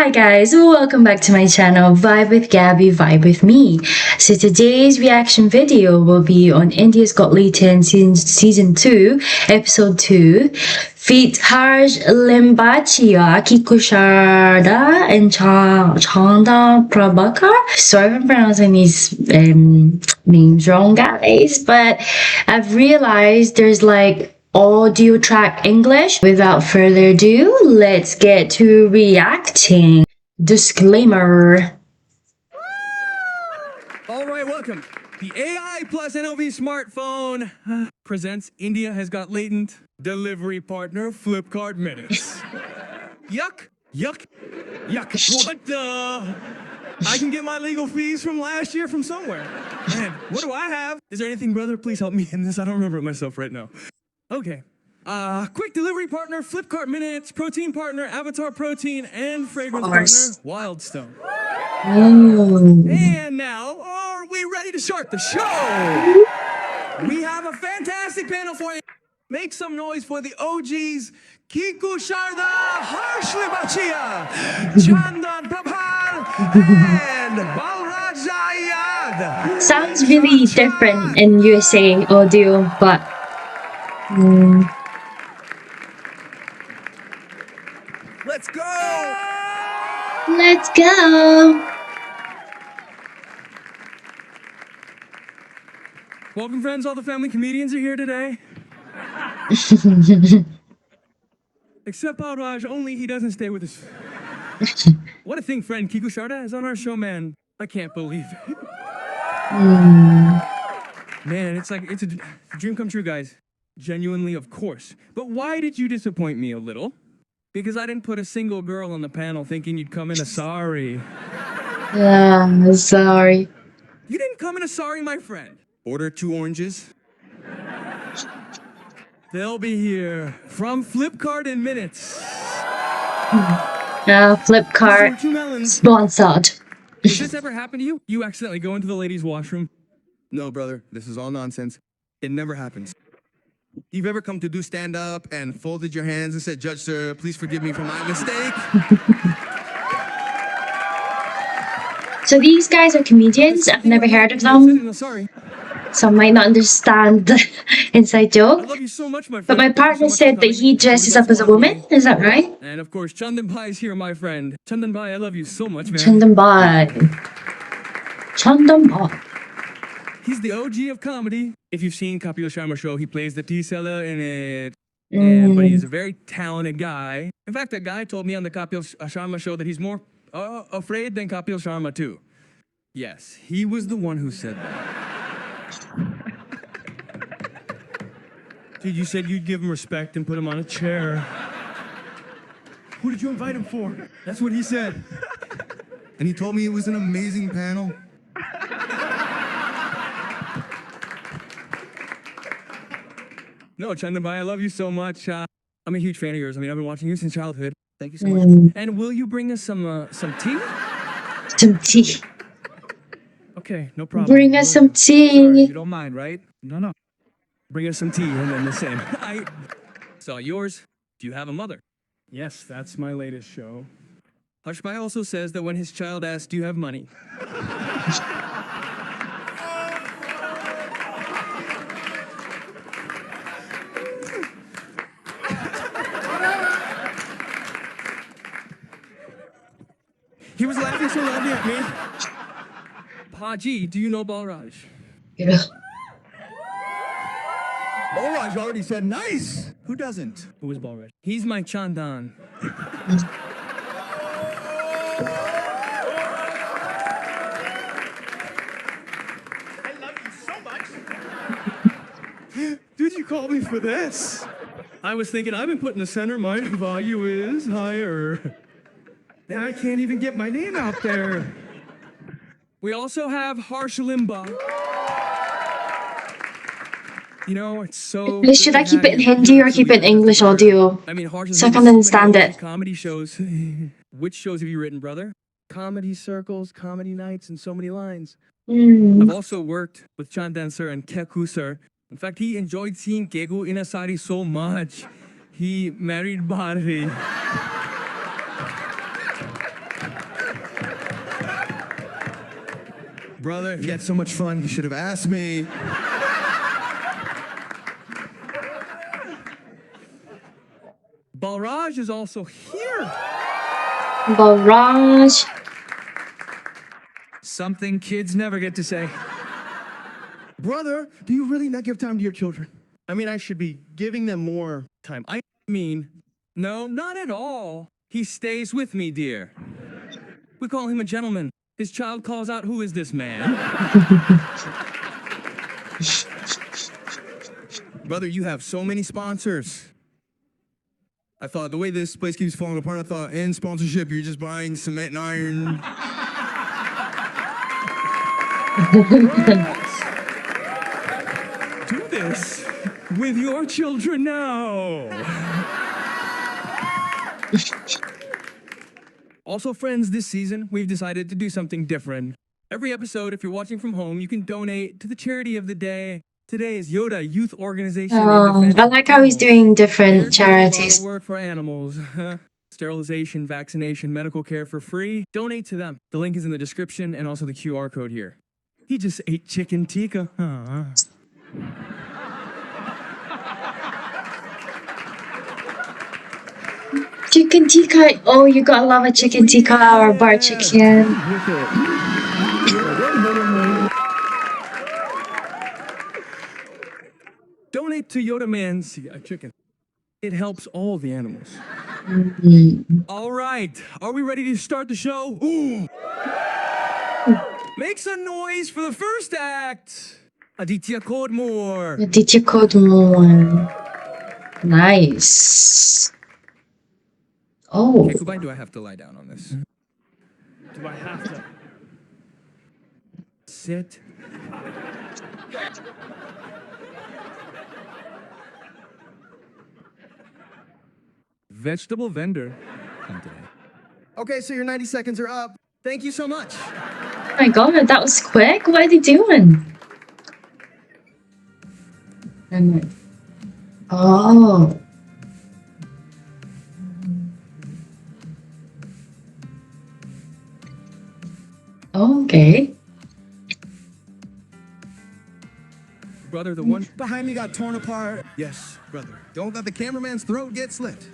Hi guys, welcome back to my channel Vibe with Gabby, Vibe with me. So today's reaction video will be on India's Got Talent season 2, episode 2. Feat Harsh Limbachia, Kiko Sharda, and Chanda Prabhakar. Sorry if I'm pronouncing these names wrong, guys, but I've realized there's like audio track English. Without further ado, let's get to reacting. Disclaimer. All right, welcome. The AI plus NOV smartphone presents India Has Got Latent delivery partner Flipkart Minutes. Yuck, yuck, yuck. What the? I can get my legal fees from last year from somewhere. Man, what do I have? Is there anything, brother? Please help me in this. I don't remember it myself right now. Okay. Quick delivery partner, Flipkart Minutes, protein partner, Avatar Protein, and fragrance partner, Wildstone. Oh. And now, are we ready to start the show? We have a fantastic panel for you. Make some noise for the OGs, Kiko Sharda, Harsh Limbachia, Chandan Prabhal, and Balraj Ayad. Sounds really different in USA audio, but Let's go! let's go. Welcome, friends. All the family comedians are here today. Except Balraj, only he doesn't stay with us. What a thing, friend. Kiko Sharda is on our show, man. I can't believe it. Man, it's a dream come true, guys. Genuinely, of course. But why did you disappoint me a little? Because I didn't put a single girl on the panel thinking you'd come in a sari. Yeah, sorry. You didn't come in a sari, my friend. Order 2 oranges. They'll be here from Flipkart in minutes. Flipkart 2 melons. sponsored. Has this ever happened to you? You accidentally go into the ladies' washroom? No, brother. This is all nonsense. It never happens. You've ever come to do stand-up and folded your hands and said, "Judge, sir, please forgive me for my mistake"? So these guys are comedians. I've never heard of them, Sorry. so I might not understand the inside I joke. love you so much, my friend. But my Thank you so partner much for said that coming. he dresses up as a woman. Is that right? And of course, Chandan Bhai is here, my friend. Chandan Bhai, I love you so much, man. Chandan Bhai. Chandan Bhai. He's the OG of comedy. If you've seen Kapil Sharma show, he plays the tea seller in it. But he's a very talented guy. In fact, that guy told me on the Kapil Sharma show that he's more afraid than Kapil Sharma too. Yes, he was the one who said that. Dude, you said you'd give him respect and put him on a chair. Who did you invite him for? That's what he said. And he told me it was an amazing panel. No, Chandan Bhai, I love you so much. I'm a huge fan of yours. I mean, I've been watching you since childhood. Thank you so much. And will you bring us some tea? Some tea. Okay, no problem. Bring us some Sorry, tea. you don't mind, right? No. Bring us some tea and then the same. I saw yours. Do you have a mother? Yes, that's my latest show. Harsh Bhai also says that when his child asks, "Do you have money?" He was laughing so loudly at me. Paji, do you know Balraj? Yeah. Balraj already said nice. Who doesn't? Who is Balraj? He's my Chandan. I love you so much. Dude, you called me for this? I was thinking, I've been put in the center, my value is higher. Now I can't even get my name out there. We also have Harsh Limba. You know, it's so... Should I keep it in Hindi or keep it in English audio? I mean, Harsh is So I in can so many understand it. comedy shows. Which shows have you written, brother? Comedy circles, comedy nights, and so many lines. I've also worked with Chandan sir and Keku sir. In fact, he enjoyed seeing Kegu in a sari so much. He married Bharati. Brother, you had so much fun. You should have asked me. Balraj is also here. Balraj. Something kids never get to say. Brother, do you really not give time to your children? I mean, I should be giving them more time. I mean, no, not at all. He stays with me, dear. We call him a gentleman. His child calls out, "Who is this man?" Brother, you have so many sponsors. I thought the way this place keeps falling apart, I thought in sponsorship, you're just buying cement and iron. Do this with your children now. Also, friends, this season, we've decided to do something different. Every episode, if you're watching from home, you can donate to the charity of the day. Today is Yoda Youth Organization. in Defense I of like how he's Animals. doing They're different doing a lot charities. of work for animals. Sterilization, vaccination, medical care for free. Donate to them. The link is in the description and also the QR code here. He just ate chicken tikka. Chicken tikka. Oh, you gotta love a chicken tikka or bar chicken. Donate to Yoda Man's chicken. It helps all the animals. All right, are we ready to start the show? Ooh. Make some noise for the first act. Aditya Kodmore. Did you code more? Nice. Oh, Okay, goodbye. Do I have to lie down on this? Do I have to sit? Vegetable vendor. Come today. Okay, so your 90 seconds are up. Thank you so much. oh my god, that was quick. What are they doing? And oh, okay. Brother, the one. Behind me got torn apart. Yes, brother. Don't let the cameraman's throat get slit.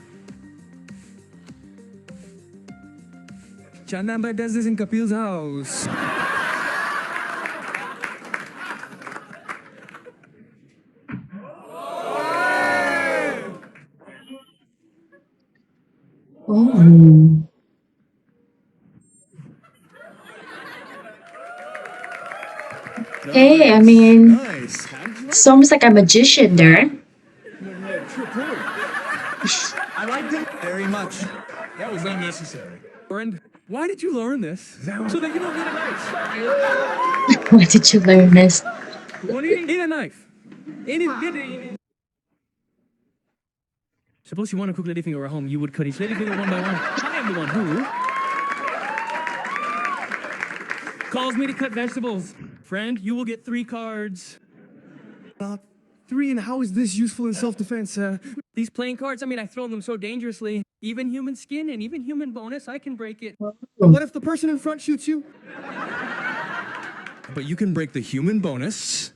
Chanamba does this in Kapil's house. Oh. Hey, I mean, Nice. it's almost like a magician there. I liked it very much. That was unnecessary. Friend, why did you learn this? So that you don't need a knife. Where did you learn this? What do you need a knife? Suppose you want to cook ladyfinger at home, you would cut each ladyfinger one by one. I am the one who calls me to cut vegetables. Friend, you will get 3 cards. 3, and how is this useful in self-defense? These playing cards, I mean, I throw them so dangerously. Even human skin and even human bonus, I can break it. What if the person in front shoots you? But you can break the human bonus.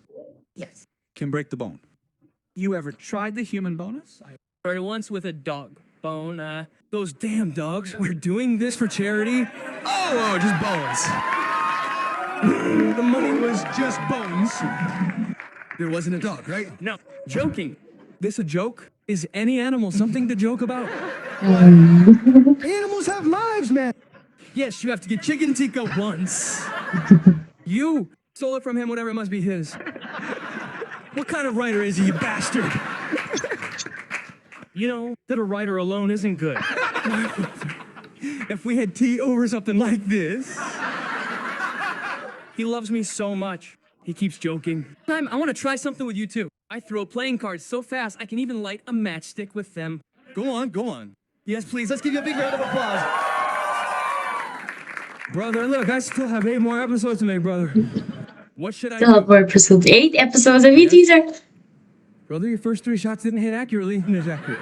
Yes. Can break the bone. You ever tried the human bonus? I tried it once with a dog bone. Those damn dogs. We're doing this for charity. Oh, just bones. The money was just bones. There wasn't a dog, right? No, joking. This a joke? Is any animal something to joke about? Animals have lives, man. Yes, you have to get chicken tikka once. You stole it from him, whatever it must be his. What kind of writer is he, you bastard? You know that a writer alone isn't good. If we had tea over something like this. He loves me so much. He keeps joking. I want to try something with you too. I throw playing cards so fast I can even light a matchstick with them. Go on, go on. Yes, please. Let's give you a big round of applause. Brother, look, I still have 8 more episodes to make, brother. What should I Still have do? more episodes. 8 episodes of teaser. Brother, your first 3 shots didn't hit accurately. It's accurate.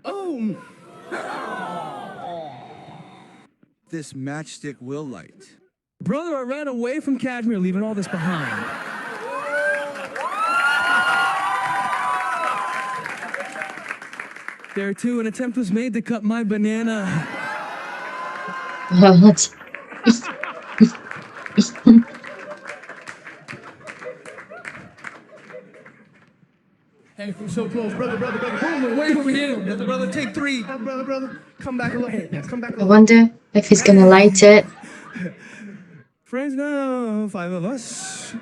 Oh, This matchstick will light. Brother, I ran away from Kashmir, leaving all this behind. There too, an attempt was made to cut my banana. What? Hey, we're so close, brother. Wait over here. Brother, take 3. Brother, come back a little. Come back a I little. wonder if he's gonna light it. Friends now, 5 of us.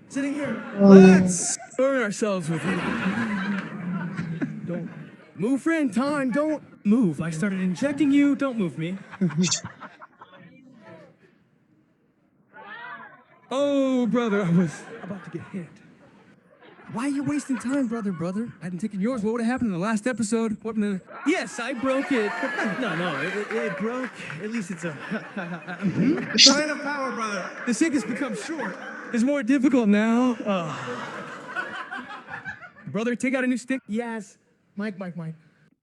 Sitting here. Oh. Let's burn ourselves with you. Don't move, friend. Time. Don't move. I started injecting you. Don't move me. Oh, brother, I was about to get hit. Why are you wasting time, brother? I hadn't taken yours. What would have happened in the last episode? What in the... Yes, I broke it. No, it broke. At least it's a... Sign of power, brother. The stick has become short. It's more difficult now. Brother, take out a new stick. Yes. Mike.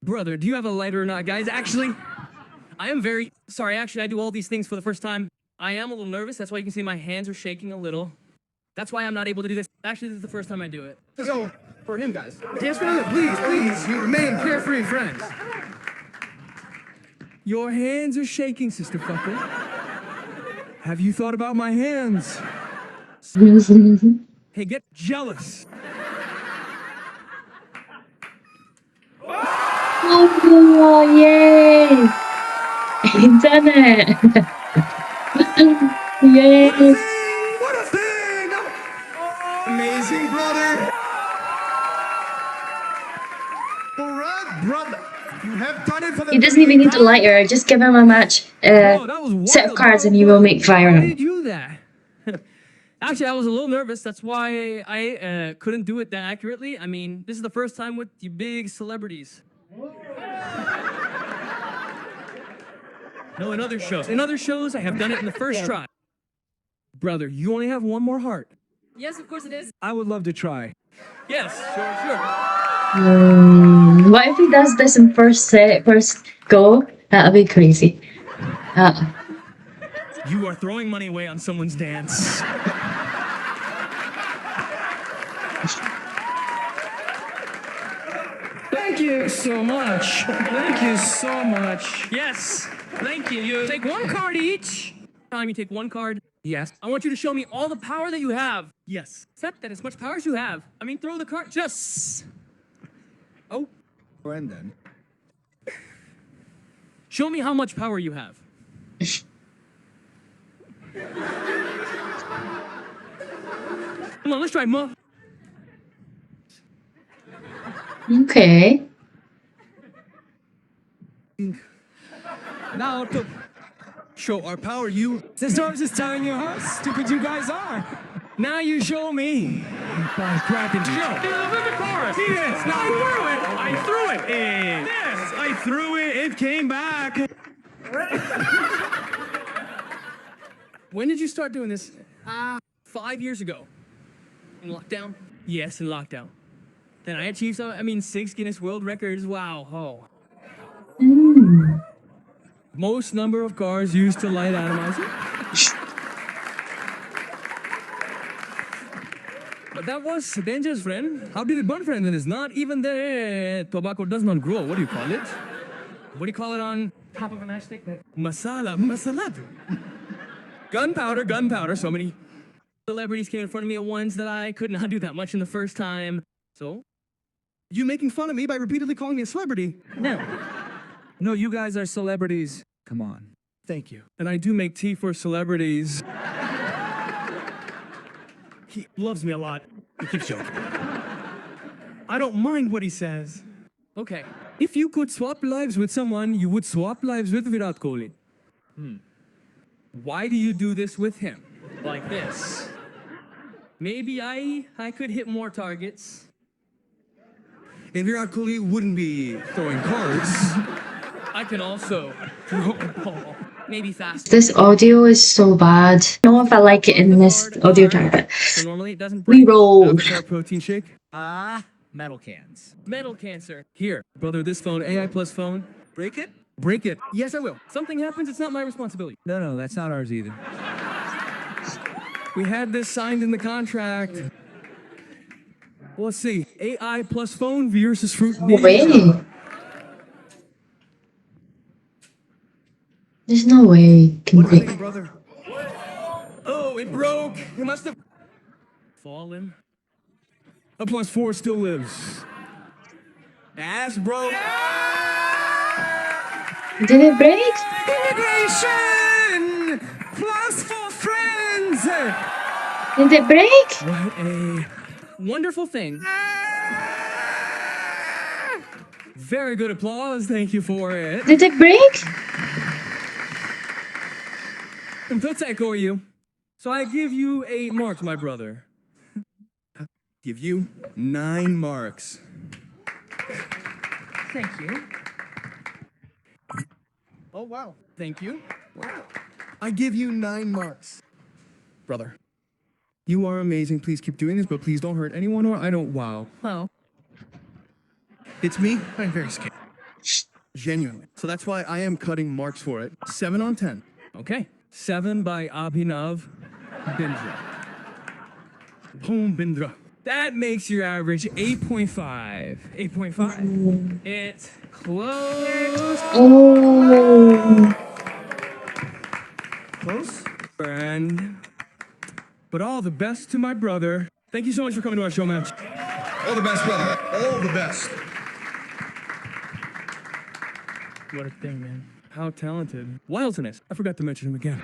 Brother, do you have a lighter or not, guys? Actually, I am very sorry. Actually, I do all these things for the first time. I am a little nervous. That's why you can see my hands are shaking a little. That's why I'm not able to do this. Actually, this is the first time I do it. Let's go for him, guys. Yes, brother, please. You remain carefree, friends. Your hands are shaking, sister fucker. Have you thought about my hands? Hey, get jealous. Oh, yay! He done it! Yay! What a thing! Amazing, brother. Brother, you have done it for the... He doesn't even need the lighter. Just give him a match Oh, that was set of wild. cards and he will make fire. Why did you do that? Actually, I was a little nervous. That's why I couldn't do it that accurately. I mean, this is the first time with the big celebrities. No, in other shows. In other shows, I have done it in the first try. Brother, you only have one more heart. Yes, of course it is. I would love to try. Yes, sure. What if he does this in first go? That'll be crazy. You are throwing money away on someone's dance. Thank you so much. Thank you so much. Yes, thank you. You take one card each. Time you take one card. Yes. I want you to show me all the power that you have. Yes. Except that as much power as you have. I mean, throw the card. Just. Oh. Brendan. Show me how much power you have. Come on, let's try more. Okay. Now to Show our power, you. Sister, I was just telling you how stupid you guys are. Now you show me. By cracking show. Look at chorus. Yes, now I threw it. Yes, I threw it. It came back. When did you start doing this? 5 years ago. In lockdown? Yes, in lockdown. Then I achieved 6 Guinness World Records. Wow. Oh. Most number of cars used to light atomizer. But that was dangerous, friend. How did it burn, friend? It is not even there. Tobacco does not grow. What do you call it? What do you call it on top of a matchstick? Masala. Gunpowder. So many celebrities came in front of me at once that I could not do that much in the first time. So? You making fun of me by repeatedly calling me a celebrity? No, you guys are celebrities. Come on. Thank you. And I do make tea for celebrities. He loves me a lot. He keeps joking. I don't mind what he says. Okay. If you could swap lives with someone, you would swap lives with Virat Kohli. Why do you do this with him? Like this. Maybe I could hit more targets. And Virat Kohli wouldn't be throwing cards. I can also throw a ball. Maybe faster. This audio is so bad. I don't know if I like it in this audio tag, but So normally it doesn't we break. rolled. Avatar protein shake. Metal cans. Metal cancer. Here, brother, this phone, AI Plus phone. Break it? Break it. Yes, I will. Something happens, it's not my responsibility. No, that's not ours either. We had this signed in the contract. Well, let's see. AI plus phone versus Fruit No way. Ninja. There's no way. Can What do you be. think, brother? Oh, it broke. It must have fallen. A plus 4 still lives. Ass broke. Did it break? Integration plus 4 friends. Did it break? What a wonderful thing. Very good applause. Thank you for it. Did it break? To echo you. So I give you 8 marks, my brother. Give you 9 marks. Thank you. Oh, wow. Thank you. Wow. I give you 9 marks. Brother, you are amazing. Please keep doing this, but please don't hurt anyone or I don't. Wow. Well, It's me. I'm very scared. Genuinely. So that's why I am cutting marks for it. 7 on 10. okay. 7 by Abhinav Bindra. Boom Bindra. That makes your average 8.5. 8.5. It's close. Oh. Close. And but all the best to my brother. Thank you so much for coming to our show match. All the best, brother. All the best. What a thing, man. How talented. Wildness. I forgot to mention him again.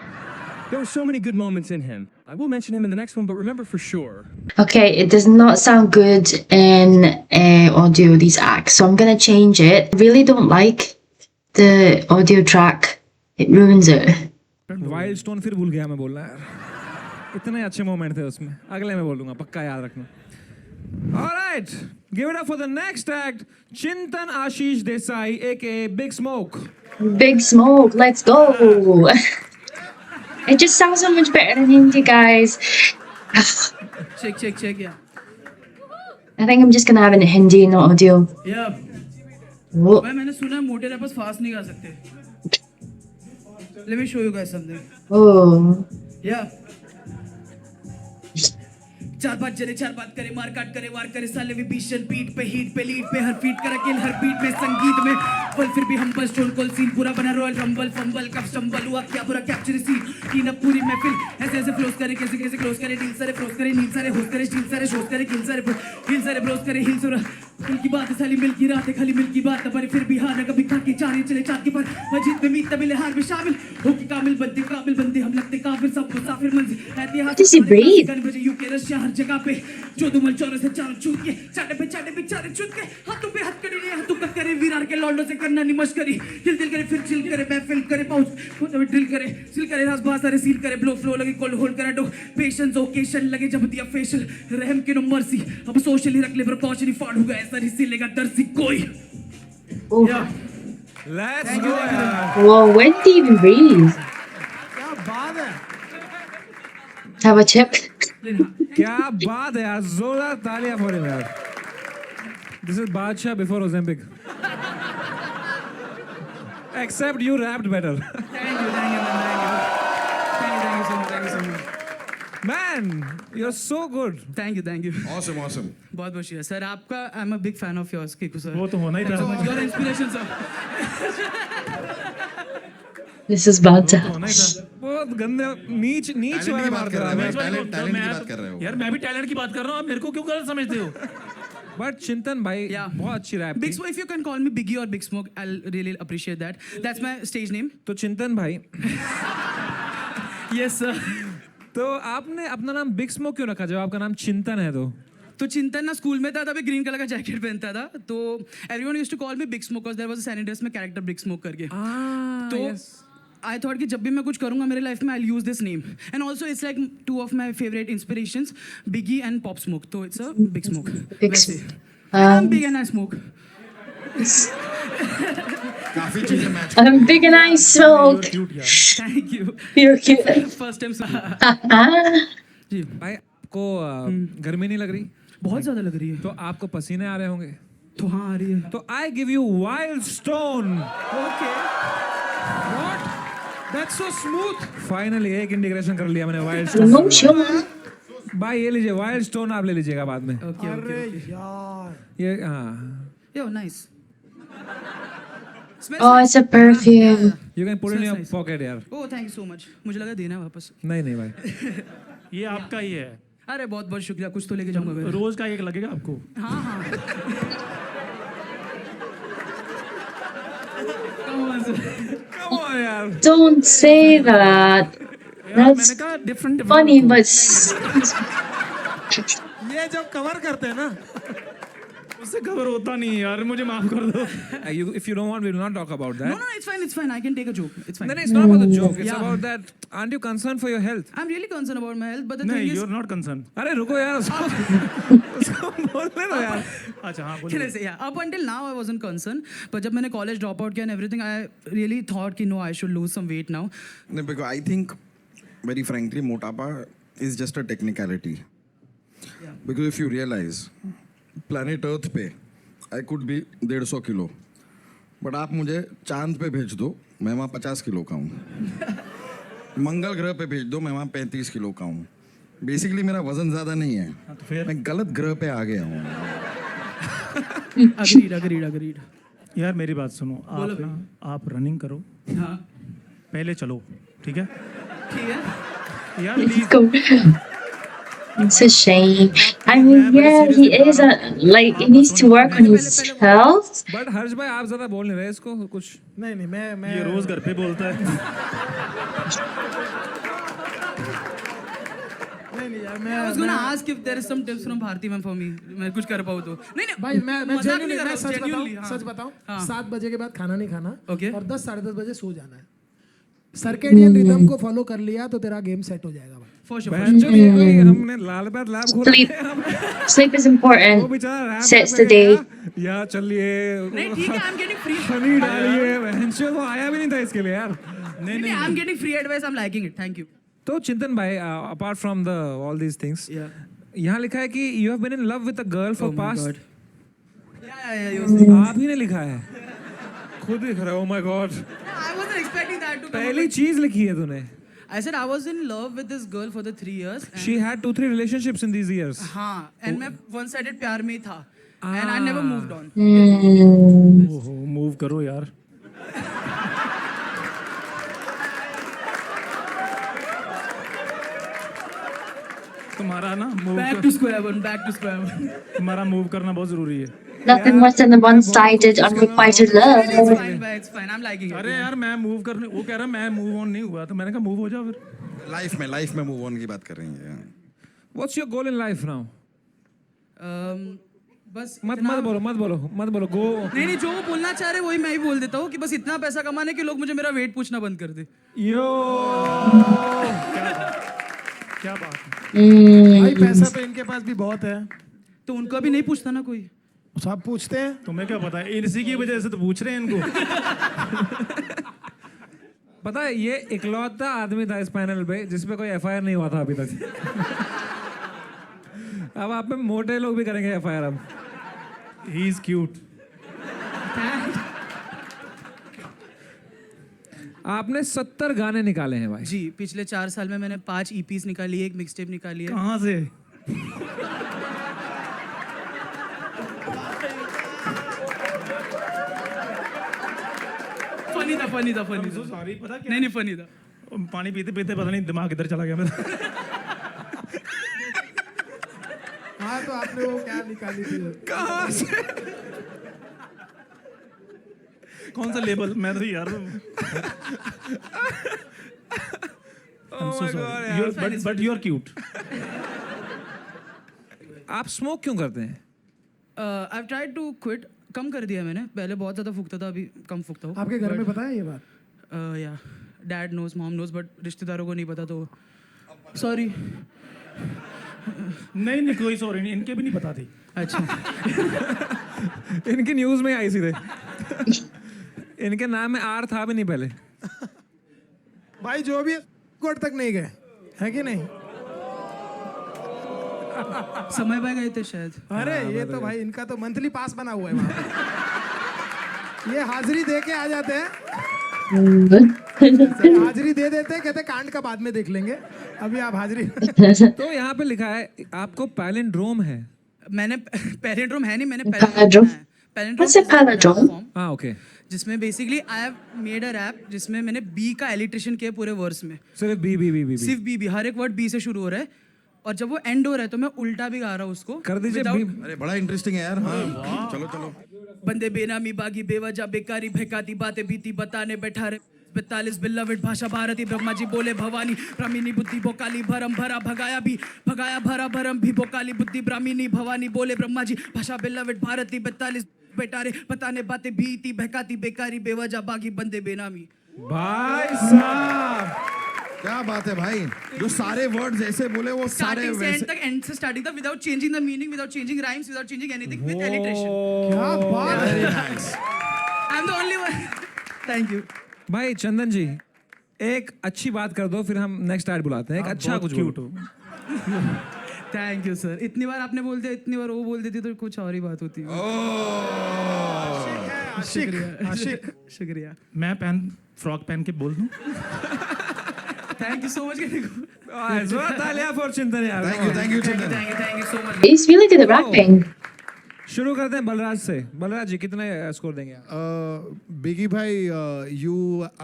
There were so many good moments in him. I will mention him in the next one, but remember for sure. Okay, it does not sound good in audio, these acts, so I'm gonna change it. I really don't like the audio track. It ruins it. Wild stone फिर भूल गया मैं बोलना यार इतने अच्छे moment थे उसमें अगले में बोलूंगा पक्का याद रखना alright give it up for the next act चिंतन आशीष Desai aka Big Smoke Big Smoke, let's go! It just sounds so much better in Hindi, guys. Check, yeah. I think I'm just gonna have it in Hindi, not audio. Yeah. Whoa. भाई मैंने सुना है मोटे rappers fast नहीं गा सकते. Let me show you guys something. Oh. Yeah. चार बात जरे चार बात करे मार काट करे वार करे साले विभीषण बीट पे हीट पे लीड पे हर फीट करे किल हर बीट में संगीत में पर फिर भी हम बस स्टोन कोल सीन पूरा बना रॉयल रंबल फंबल कब स्टंबल हुआ क्या पूरा कैप्चर सीन टीन अप पूरी महफिल ऐसे ऐसे फ्लोस करे कैसे कैसे क्लोज करे डील सारे फ्लोस करे नील सारे होस्ट करे स्टील सारे शोस करे किल सारे ब्रोस करे हिल सुरा दिल की बात साली मिल की रात है खाली मिल की बात पर फिर भी हार न कभी खा के चार चले चार के पर मजीद में मीत तमिल हार में शामिल हो की काबिल बंदे हम लगते काफिर सब मुसाफिर मंजिल ऐतिहासिक गन बजे यूके रशिया हर जगह पे जो दुमल चौरे से चारों छूट के चाटे पे चारे छूट के हाथों पे हाथ कड़ी नहीं हाथों का करे वीरार के लॉन्डो से करना निमश करी दिल करे फिर चिल करे महफिल करे पाउच खुद में ड्रिल करे सिल करे रास बात सारे सील करे ब्लो फ्लो लगे कोल्ड होल्ड करे डो पेशेंस ओकेशन लगे जब दिया फेशियल रहम के नो मर्सी अब सोशली रख ले प्रिकॉशन ही फाड़ होगा ऐसा ही लेगा दर्द सी कोई Oh. लेट्स गो यार Whoa, when did he even breathe? क्या बात है Have a chip? क्या बात है यार जोरदार तालियां फॉर हिम यार this is Badshah before Olympic except you rapped better thank you so much man you are so good thank you Awesome. बहुत बहुत शुक्रिया सर आपका I am a big fan of yours Kiku sir वो तो होना ही था your inspiration sir This is bad. होना ही था बहुत गंदे नीच वाले मार रहा है टैलेंट की बात कर रहे हो यार मैं भी टैलेंट की बात कर रहा हूँ आप मेरे को क्यों गलत समझते हो बट चिंतन भाई Yeah. बहुत अच्छी rap Big Smoke, if you can call me Biggie or Big Smoke, I'll really appreciate that. That's my stage name. तो चिंतन भाई Yes, sir. तो आपने अपना नाम बिग स्मोक क्यों रखा जब आपका नाम चिंतन है तो चिंतन ना स्कूल में था तभी ग्रीन कलर का जैकेट पहनता था तो everyone used to call me big smoke because there was a San Andreas में कैरेक्टर बिग स्मोक करके तो आई थॉट कि जब भी मैं कुछ करूंगा मेरे लाइफ में I will use this name and also it's like two of my favourite inspirations Biggie and Pop Smoke तो it's a big smoke Big I'm big and I smoke. काफी चीजें match I'm big and I smoke. Thank you. You're cute. First time जी भाई आपको गर्मी नहीं लग रही बहुत ज्यादा लग रही है तो आपको पसीने आ रहे होंगे तो हाँ आ रही है तो I give you wild stone okay That's so smooth. Finally एक इंटीग्रेशन कर लिया मैंने वाइल्ड स्टोन। Emotion. भाई ये लीजिए वाइल्ड स्टोन आप ले लीजिएगा बाद में। Okay, अरे okay. यार ये हाँ Yo, nice. Smells Oh, nice. it's a perfume. You can put in Smells your nice. Pocket यार। Oh, thank you so much. मुझे लगा देना है वापस। नहीं नहीं भाई ये आपका ही है। अरे बहुत बहुत शुक्रिया, कुछ तो लेके जाऊंगा मैं। रोज का एक लगेगा आपको। हाँ हाँ। Come on, sir. Come on यार। Don't say that. मैंने That's कहा डिफरेंट funny, but ये जब कवर करते हैं ना उससे खबर होता नहीं यार, मुझे माफ कर दो। If you don't want, we will not talk about that. No, no, it's fine, it's fine. I can take a joke. It's fine. Then it's not about the joke. It's Yeah. about that. Aren't you concerned for your health? I'm really concerned about my health, but the नहीं, thing is, you're not concerned। अरे रुको यार उसको बोलने दो यार। अच्छा हाँ can I बोलिए। say, yeah, up until now I wasn't concerned, but जब मैंने college drop out किया and everything, I really thought कि no, I should lose some weight now. No, because I think, very frankly, motapa is just a technicality. Yeah. Because if you realize, planet Earth पे I could be 150 kilo, but आप मुझे चांद पे भेज दो, मैं वहाँ 50 किलो का हूँ। मंगल ग्रह पे भेज दो, मैं वहाँ 35 किलो का हूँ। बेसिकली मेरा वजन ज़्यादा नहीं है, तो फिर मैं गलत ग्रह पे आ गया हूँ। Agreed. यार मेरी बात सुनो, बोलो आप रनिंग करो, हाँ, पहले चलो, ठीक है? ठीक है। यार please. it's a shame. I mean, yeah, he is like he needs to work on his health. But हर्ष भाई आप ज्यादा बोल नहीं रहे इसको कुछ। नहीं नहीं मैं ये रोज घर पे बोलता है। नहीं यार I was gonna ask if there is some tips from Bharti ma'am for me. मैं कुछ कर पाऊँ तो। नहीं भाई मैं मजाक नहीं कर रहा हूँ, सच genuinely, बताऊं हाँ। सच बताऊं हाँ। 7 बजे के बाद खाना नहीं खाना Okay. और 10 साढ़े 10 बजे सो जाना है। सर्केडियन रिदम को फॉलो कर लिया तो तेरा गेम सेट हो जाएगा भाई। For sure. बहन जो ये कोई हमने लाल बैट लैब खोला Sleep. Sleep is वो important. बेचारा रैप Sets पे the day. गया, या चलिए नहीं ठीक है, I'm getting free. हनी डालिए बहन जो वो आया भी नहीं था इसके लिए यार। नहीं, I'm getting free advice. I'm liking it. Thank you. तो चिंतन भाई apart from the all these things Yeah. यहाँ लिखा है कि you have been in love with a girl for Oh my past. God. Yeah. You see. आप ही ने लिखा है खुद लिख रहे हो। Oh my God I wasn't expecting that to come. पहली चीज लिखी है तूने। I said I was in love with this girl for the 3 years. And she had 2-3 relationships in these years। हाँ, and मैं one-sided प्यार में ही था. And I never moved on. ओहो मूव करो यार। तुम्हारा ना move Back to square one. तुम्हारा मूव करना बहुत जरूरी है। Nothing worse than the one-sided, unrequited love. It's fine, bye. It's fine. I'm liking it. अरे यार मैं मूव करने, वो कह रहा मैं मूव ऑन नहीं हुआ, तो मैंने कहा मूव हो जाओ फिर। लाइफ में मूव ऑन की बात कर रही हैं। What's your goal in life now? बस मत इतना- बोलो गो। नहीं जो वो बोलना चाह रहे वही मैं ही बोल देता हूँ कि बस इतना पैसा कमाने के लोग मुझे मेरा वेट पूछना बंद कर दे। यो क्या बात है। भाई पैसा तो इनके पास भी बहुत है, तो उनका भी नहीं पूछता ना कोई। सब पूछते हैं। तुम्हें क्या पता है, इसी की वजह से तो पूछ रहे हैं इनको। पता है ये इकलौता आदमी था इस पैनल पे जिसपे कोई एफआईआर नहीं हुआ था अभी तक। अब आप पे मोटे लोग भी करेंगे एफआईआर अब। He is cute. आपने 70 गाने निकाले हैं भाई। जी पिछले 4 साल में मैंने 5 EPs निकाली है, एक मिक्सटेप निकाली है। कहाँ से? फनी था सॉरी, पता क्या? नहीं फनी था। पानी पीते पीते पता नहीं दिमाग किधर चला गया मेरा। हाँ तो आपने वो क्या निकाली थी? कहाँ से? कौन सा लेबल? मैं तो यार बट यू आर क्यूट। आप स्मोक क्यों करते हैं? I've tried to quit. कम कर दिया मैंने, पहले बहुत ज़्यादा फूकता था, अभी कम फूकता हूँ। आपके घर में पता है ये बात? या dad knows, mom knows, but रिश्तेदारों को नहीं पता तो सॉरी। नहीं कोई सॉरी नहीं, इनके भी नहीं पता थी। अच्छा इनकी न्यूज में आई सीधे। इनके नाम में आर था भी नहीं पहले। भाई जो भी कोर्ट तक नहीं गए है कि नहीं? समय पे गए थे शायद। अरे ये तो भाई इनका तो मंथली पास बना हुआ है वहाँ पे। ये हाजिरी दे के आ जाते हैं। सर, हाजिरी दे देते हैं, कहते कांड का बाद में देख लेंगे, अभी आप हाजिरी तो यहाँ पे लिखा है आपको पैलिंड्रोम है। मैंने पैलिंड्रोम है नहीं, मैंने Palindrome? What's a palindrome? हाँ ओके, जिसमें basically I have made a rap जिसमें मैंने बी का एलिट्रेशन किया पूरे वर्स में। सिर्फ बी सिर्फ बी, हर एक वर्ड बी से शुरू हो रहा है, और जब वो एंड हो रहा है तो मैं उल्टा भी गा रहा हूँ उसको। कर दीजिए Without- बी। अरे बड़ा इंटरेस्टिंग है यार। हाँ चलो चलो। बंदे बेनामी बागी बेवजह बेकारी भैकाती बातें बीती बताने बैठा रे 42 बिल्लाविट भाषा भारती ब्रह्मा जी बोले भवानी ब्राह्मीणी बुद्धि बोकाली भरम भरा भगाया भरा भरम भी बोकाली बुद्धि ब्राह्मीणी भवानी बोले ब्रह्मा जी भाषा बिल्लाविट भारती 42 बेटारे बताने बातें बीती भैकाती बेकारी बेवजह बागी बंदे बेनामी। भाई साहब क्या बात है भाई, जो सारे वर्ड्स ऐसे बोले वो सारे स्टार्टिंग से एंड वैसे। तक, एंड से स्टार्टिंग तक, without changing the meaning, without changing rhymes, without changing anything, with alliteration. क्या बात है। Very nice. I am the only one. Thank you भाई चंदन जी, एक अच्छी बात कर दो फिर हम नेक्स्ट ऐड बुलाते हैं। एक अच्छा कुछ बोलो। Thank you sir. इतनी बार आपने बोल दिया, इतनी बार वो बोल देती तो कुछ और ही बात होती। आशिक शुक्रिया। मैं फ्रॉक पहन के बोल दूं? Thank you so much. जोर तालियां फॉर चिंतन यार। थैंक यू चिंतन। Thank you so much. He's really good at rapping. शुरू करते हैं बलराज से। बलराज जी कितने स्कोर देंगे आप? Biggie bhai, you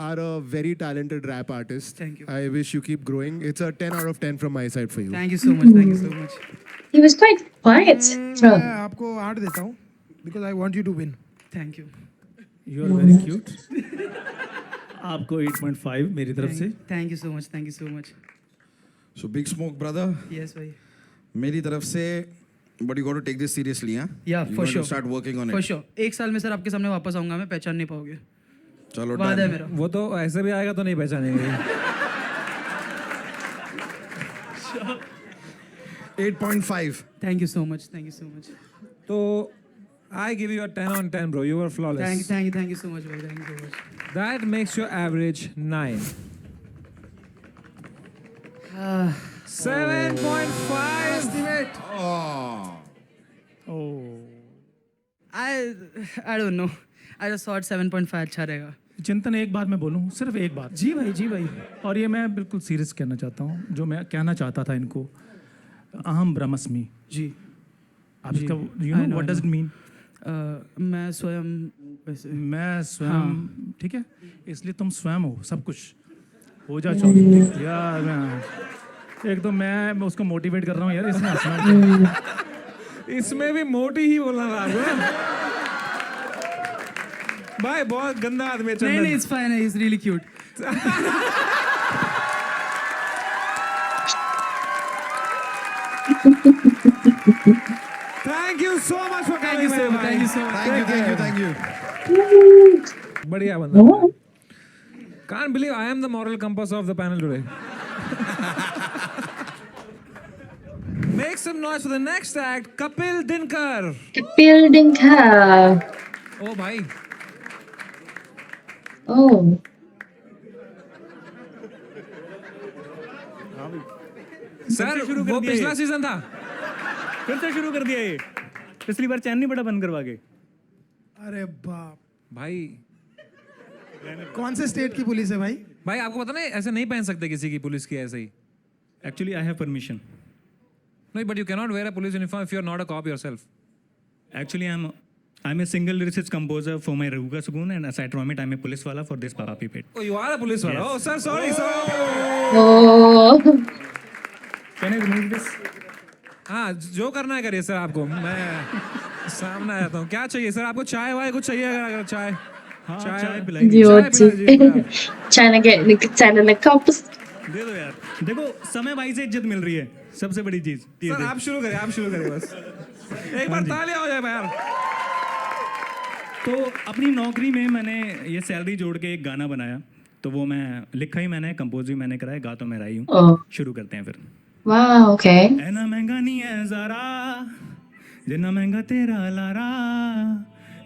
are a very talented rap artist. Thank you. I wish you keep growing. It's a 10 out of 10 from my side for you. Thank you so much. Thank you so much. He was quite quiet. मैं आपको 8 देता हूँ, because I want you to win. Thank you. You are very cute. आपको 8.5 मेरी तरफ से। Thank you so much. Thank you so much. So big smoke brother, yes भाई। मेरी तरफ से, but you got to take this seriously. हां या for sure. Start working on for it. Sure. एक साल में सर आपके सामने वापस आऊंगा, मैं पहचान नहीं पाओगे, चलो वादा है done। मेरा। वो तो ऐसे भी आएगा तो नहीं पहचानेंगे। 8.5। Thank you so much. Thank you so much. तो I give you a 10 on 10 bro, you were flawless. Thank you so much भाई। Thank you so much. That makes your average 9. 7.5. I don't know. I just thought 7.5 अच्छा रहेगा। चिंतन एक बात मैं बोलूं, सिर्फ एक बात। जी भाई, जी भाई। और ये मैं बिल्कुल सीरियस कहना चाहता हूँ, जो मैं कहना चाहता था इनको। अहम ब्रह्मस्मि। जी। आप इसका you I know know, what I does it mean? मैं स्वयं वैसे। मैं स्वयं, ठीक है, इसलिए तुम स्वयं हो सब कुछ। हो जा चौधरी यार। एक तो मैं उसको मोटिवेट कर रहा हूँ यार, इसमें हंसना। इसमें भी मोटी ही बोलना था आपको। भाई बहुत गंदा आदमी है नहीं Chandan. It's fine, is really cute. Thank you so much for coming. Thank you so much. Thank you. बढ़िया बंदा। Can't believe I am the moral compass of the panel today. Make some noise for the next act, Kapil Dinkar. Building car. Oh भाई, Oh. Sir वो पिछला season था। फिर से शुरू कर दिया ये। पिछली बार चैन नहीं बड़ा बंद करवा के। अरे बाप, भाई कौन से स्टेट की पुलिस है भाई? भाई आपको पता नहीं ऐसे नहीं पहन सकते किसी की पुलिस की ऐसे ही। Actually, I have permission. No, but you cannot wear a police uniform if you are not a cop yourself. Actually, I'm a single lyricist composer for my Rahuga Sugun, and aside from it, I'm a police wala for this Papi Pit. Oh, you are a police wala. Oh, sir, sorry, sir. Oh. Can I remove this? हाँ, जो करना है करिए sir आपको। मैं सामने आ जाता हूँ। क्या चाहिए सर आपको? चाय वाय कुछ चाहिए? अगर चाय, हाँ, चाय चाय पिलाएंगे। You चाय want पिला दीजिए। to trying to get the cups. दे दो यार। देखो समय भाई से इज्जत मिल रही है, सबसे बड़ी चीज। सर आप शुरू करिए, आप शुरू करिए बस। एक बार तालियां हो जाए यार। तो अपनी नौकरी में मैंने ये सैलरी जोड़ के एक गाना बनाया, तो वो मैं लिखा ही मैंने, कंपोज भी मैंने कराया, गा तो मैं रहा ही हूँ। Oh. शुरू करते हैं फिर। Wow, okay. ऐना महंगा नहीं है ज़रा, जिन्ना महंगा तेरा लारा।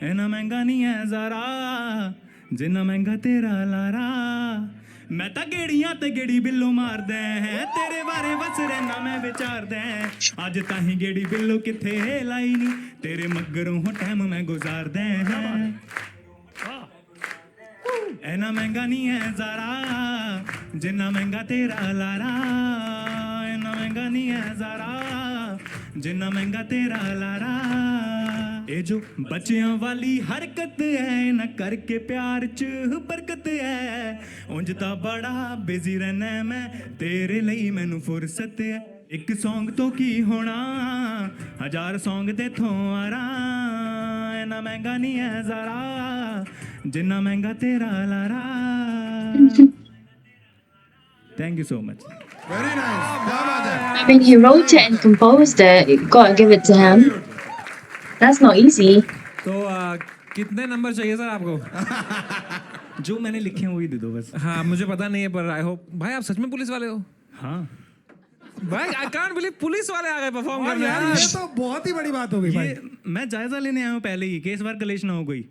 ऐना महंगा नहीं है ज़रा, जिन्ना महंगा तेरा लारा। मैं ता गेड़ियां ते गेड़ी बिल्लो मार दे हैं, तेरे बारे बस रहना मैं विचार दे। अज ताही गेड़ी बिल्लो किथे लाई नी, तेरे मगरों हो टाइम मैं गुजार दे हैं। इन्ना महंगा नहीं है ज़ारा जिन्ना महंगा तेरा लारा इन्ना महंगा नहीं है ज़ारा जिन्ना महंगा तेरा लारा ये जो बच्चियां वाली हरकत है ना करके प्यार च बरकत है उंज ता बड़ा बिजी रहना मैं तेरे ਲਈ ਮੈਨੂੰ फुर्सत है एक सॉन्ग तो की होना 1000 सॉन्ग ते थों आरा इन्ना महंगा नहीं है ज़ारा जिन्ना महंगा तेरा Lara thank you so much very nice, क्या बात है। I mean, he wrote it and composed it. You gotta give it to him. That's not easy. तो कितने नंबर चाहिए सर आपको? जो मैंने लिखे हैं वही दे दो बस। हाँ मुझे पता नहीं है पर आई होप भाई आप सच में पुलिस वाले हो? हाँ भाई आई कांट बिलीव पुलिस वाले आ गए परफॉर्म करने। यार ये तो बहुत ही बड़ी बात हो गई भाई। ये मैं जायजा लेने आया हूँ पहले ही कि इस बार कलेश ना हो गई।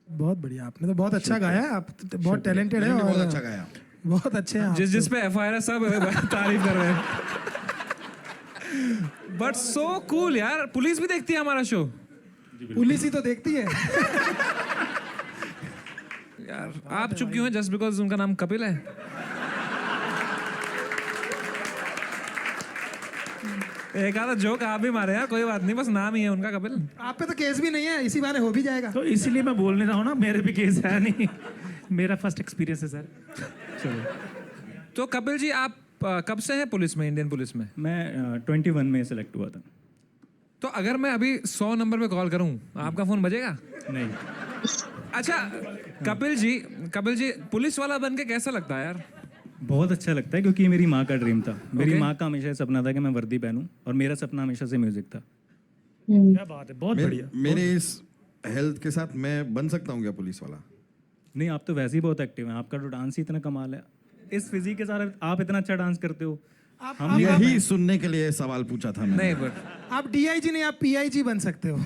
बहुत बढ़िया, आपने तो बहुत अच्छा गाया है, आप तो बहुत टैलेंटेड है और बहुत अच्छा गाया। बहुत अच्छे हैं आप जिस तो। जिस पे एफआईआर है सब तारीफ कर रहे हैं। बट सो कूल यार, पुलिस भी देखती है हमारा शो। पुलिस ही तो देखती है। यार आप चुप क्यों हैं? जस्ट बिकॉज उनका नाम कपिल है? एक आधा जोक आप भी मारे यार, कोई बात नहीं, बस नाम ही है उनका कपिल। आप पे तो केस भी नहीं है, इसी बहाने हो भी जाएगा। तो इसीलिए मैं बोल नहीं रहा हूँ ना, मेरे भी केस है नहीं। मेरा फर्स्ट एक्सपीरियंस है सर। चलो तो कपिल जी आप कब से हैं पुलिस में, इंडियन पुलिस में? मैं 21 में सेलेक्ट हुआ था। तो अगर मैं अभी 100 नंबर पे कॉल करूं आपका फोन बजेगा? नहीं अच्छा कपिल जी पुलिस वाला बन के कैसा लगता है यार? बहुत अच्छा लगता है क्योंकि ये मेरी माँ का ड्रीम था। मेरी Okay. माँ का हमेशा सपना था कि मैं वर्दी पहनूं और मेरा सपना हमेशा से म्यूजिक था। क्या बात है, बहुत बढ़िया। मेरे इस हेल्थ के साथ मैं बन सकता हूँ क्या पुलिस वाला? नहीं आप तो वैसे ही बहुत एक्टिव हैं, आपका तो डांस ही इतना कमाल है। इस फिजिक के साथ आप इतना अच्छा डांस करते हो। हम यही सुनने के लिए सवाल पूछा था मैंने। नहीं बट आप डीआईजी नहीं, आप पीआईजी बन सकते हो।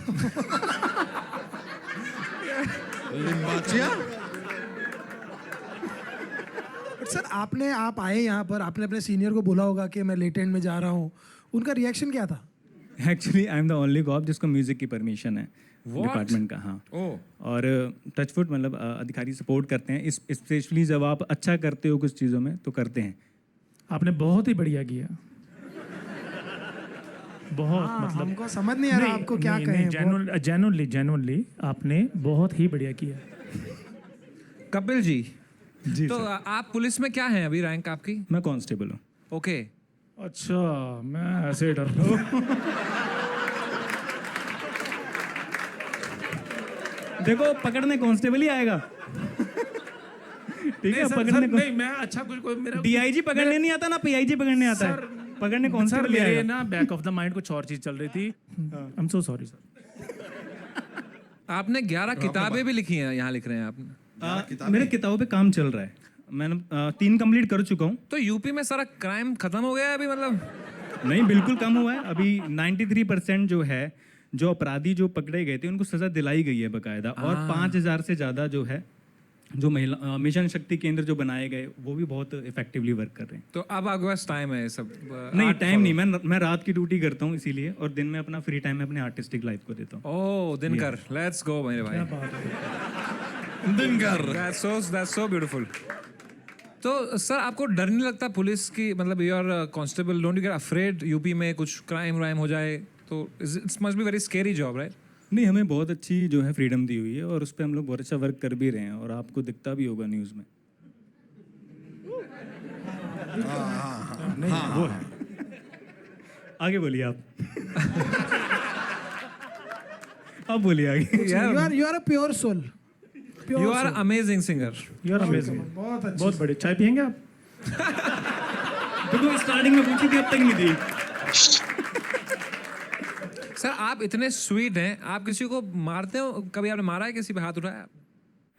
लिम्बाचिया? सर आप आए यहाँ पर, आपने अपने सीनियर को बोला होगा कि मैं लेट एंड में जा रहा हूँ, उनका रिएक्शन क्या था? Actually I am the only cop जिसको म्यूजिक की परमिशन है डिपार्टमेंट का। हाँ और टचवुड मतलब अधिकारी सपोर्ट करते हैं, स्पेशली जब आप अच्छा करते हो कुछ चीज़ों में तो करते हैं। आपने बहुत ही बढ़िया किया। बहुत मतलब हमको समझ नहीं आ रहा आपको क्या कहें। जेन्युइनली आपने बहुत ही बढ़िया किया। कपिल जी जी तो आप पुलिस में क्या हैं अभी, रैंक आपकी? मैं कांस्टेबल हूँ। ओके अच्छा मैं ऐसे डर रहा हूँ। देखो पकड़ने कांस्टेबल ही आएगा। ठीक है पकड़ने को नहीं मैं अच्छा कुछ मेरा डीआईजी पकड़ने नहीं आता ना पीआईजी पकड़ने आता है। पकड़ने सर कांस्टेबल ही मेरे आएगा। ना बैक ऑफ द माइंड कुछ और चीज चल रही थी। I am so sorry sir. आपने 11 किताबें भी लिखी हैं, यहाँ लिख रहे हैं आप। मेरे किताबों पे काम चल रहा है, मैंने 3 कंप्लीट कर चुका हूँ। तो यूपी में सारा क्राइम खत्म हो गया है अभी मतलब? नहीं बिल्कुल कम हुआ है अभी। 93% जो है, जो अपराधी जो पकड़े गए थे उनको सजा दिलाई गई है बकायदा। और 5000 से ज़्यादा जो है जो महिला मिशन शक्ति केंद्र जो बनाए गए वो भी बहुत इफेक्टिवली वर्क कर रहे हैं। तो अब आपके पास टाइम है सब? नहीं टाइम नहीं, मैं रात की ड्यूटी करता हूँ इसीलिए, और दिन में अपना फ्री टाइम में अपने आर्टिस्टिक लाइफ को देता हूँ। ओह दिनकर, लेट्स गो मेरे भाई। Dinkar, that's so beautiful। तो सर आपको डर नहीं लगता पुलिस की, मतलब you are constable, don't you get afraid UP में कुछ क्राइम हो जाए तो? It's must be very scary job right? नहीं हमें बहुत अच्छी जो है फ्रीडम दी हुई है और उस पर हम लोग बहुत अच्छा वर्क कर भी रहे हैं और आपको दिखता भी होगा न्यूज़ में। वो है। आगे बोलिए आप। अब बोलिए आगे। You are a pure soul. You are amazing singer. You are amazing. बहुत अच्छा। बहुत बढ़िया। चाय पियेंगे आप? तो स्टार्टिंग में पूछी थी अब तक नहीं दी। सर आप इतने स्वीट हैं, आप किसी को मारते हो? कभी आपने मारा है, किसी पे हाथ उठाया?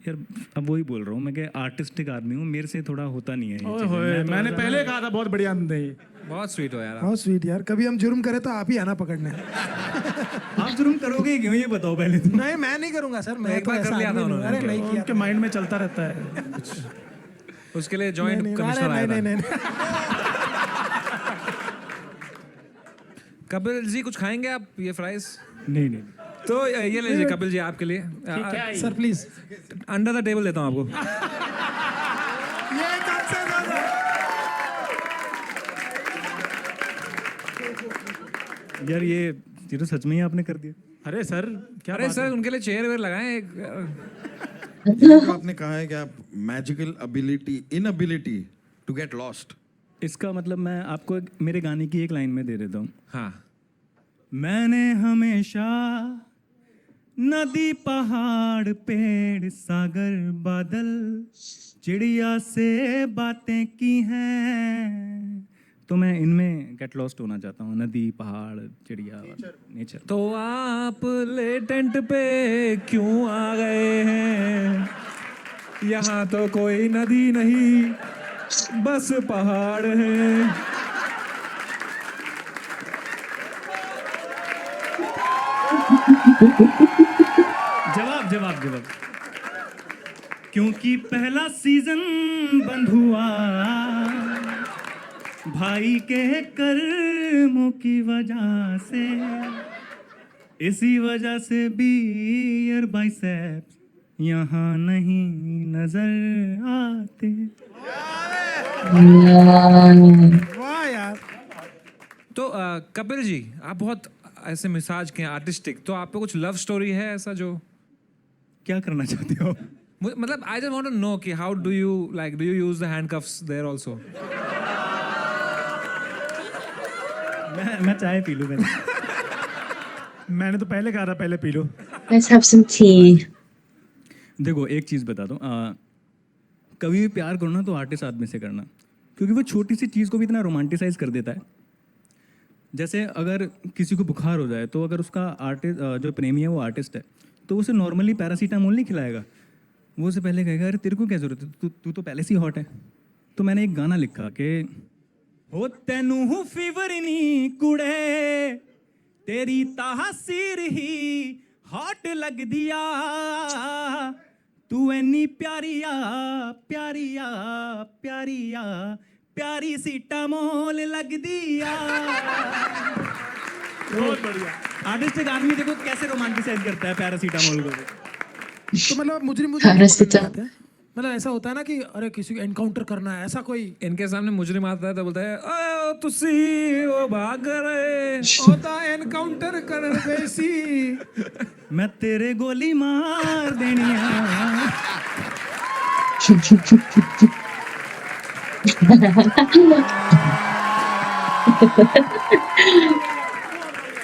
यार अब वही बोल रहा हूँ मैं कि आर्टिस्टिक आदमी हूँ, मेरे से थोड़ा होता नहीं है ये ओए चीज़ें। होए, मैं तो मैंने ऐसा- पहले कहा था बहुत बढ़िया नहीं। बहुत स्वीट हो यार आप। बहुत स्वीट यार। कभी हम जुर्म करें तो आप ही आना पकड़ने। आप जुर्म करोगे क्यों ये बताओ पहले तो। नहीं मैं नहीं करूंगा सर, मैं एक तो बार कर ऐसा लिया था आदमी नहीं हूं। उन्होंने। अरे नहीं किया। उनके माइंड में चलता रहता है। उसके लिए नहीं, जॉइंट नहीं, कमिश्नर आया नहीं, था। नहीं, नहीं। कपिल जी कुछ खाएंगे आप ये फ्राइज? नहीं नहीं तो ये लीजिए कपिल जी आपके लिए। Sir please. Under the table देता हूँ आपको। यार ये तो सच में ही आपने कर दिया। अरे सर क्या अरे सर उनके लिए चेयर वेयर लगाएं एक। जो आपने कहा है कि आप magical ability inability to get lost, इसका मतलब मैं आपको मेरे गाने की एक लाइन में दे देता हूँ। हाँ, मैंने हमेशा नदी पहाड़ पेड़ सागर बादल चिड़िया से बातें की हैं, तो मैं इनमें गेट लॉस्ट होना चाहता हूँ। नदी पहाड़ चिड़िया नेचर। तो आप लेटेंट पे क्यों आ गए हैं? यहाँ तो कोई नदी नहीं, बस पहाड़ है। जवाब जवाब जवाब। क्योंकि पहला सीजन बंद हुआ भाई के कर्मों की वजह से, इसी वजह से बियर बाइसेप्स यहाँ नहीं नजर आते। वाह यार। तो कपिल जी, आप बहुत ऐसे मिजाज के आर्टिस्टिक, तो आप पे कुछ लव स्टोरी है ऐसा जो क्या करना चाहते हो? मतलब I just want to know कि how do you use the handcuffs there also? मैं चाय पी लूँ पहले। मैंने तो पहले कहा था पहले P low. Let's have some tea. देखो एक चीज़ बता दूँ, कभी भी प्यार करो ना तो आर्टिस्ट आदमी से करना, क्योंकि वो छोटी सी चीज़ को भी इतना रोमांटिसाइज कर देता है। जैसे अगर किसी को बुखार हो जाए, तो अगर उसका आर्टिस्ट जो प्रेमी है वो आर्टिस्ट है, तो उसे नॉर्मली पैरासीटामोल नहीं खिलाएगा, वो उसे पहले कहेगा अरे तेरे को क्या ज़रूरत है, तू तो पहले से ही हॉट है। तो मैंने एक गाना लिखा कि हो तेनू फीवर नी कुड़े तेरी तासीर ही हॉट लग दिया, तू एनी प्यारिया प्यारिया प्यारिया प्यारी सीटामोल लग दिया। बहुत बढ़िया। आर्टिस्ट एक आदमी देखो कैसे रोमांटिसाइज करता है पैरासीटामोल को। तो मतलब मुजरिम मतलब ऐसा होता है ना कि अरे किसी को एनकाउंटर करना है, ऐसा कोई इनके सामने मुजरिम आता है तो बोलता है ओ तुसी वो भाग रहे होता एनकाउंटर कर वैसी, मैं तेरे गोली मार देनिया।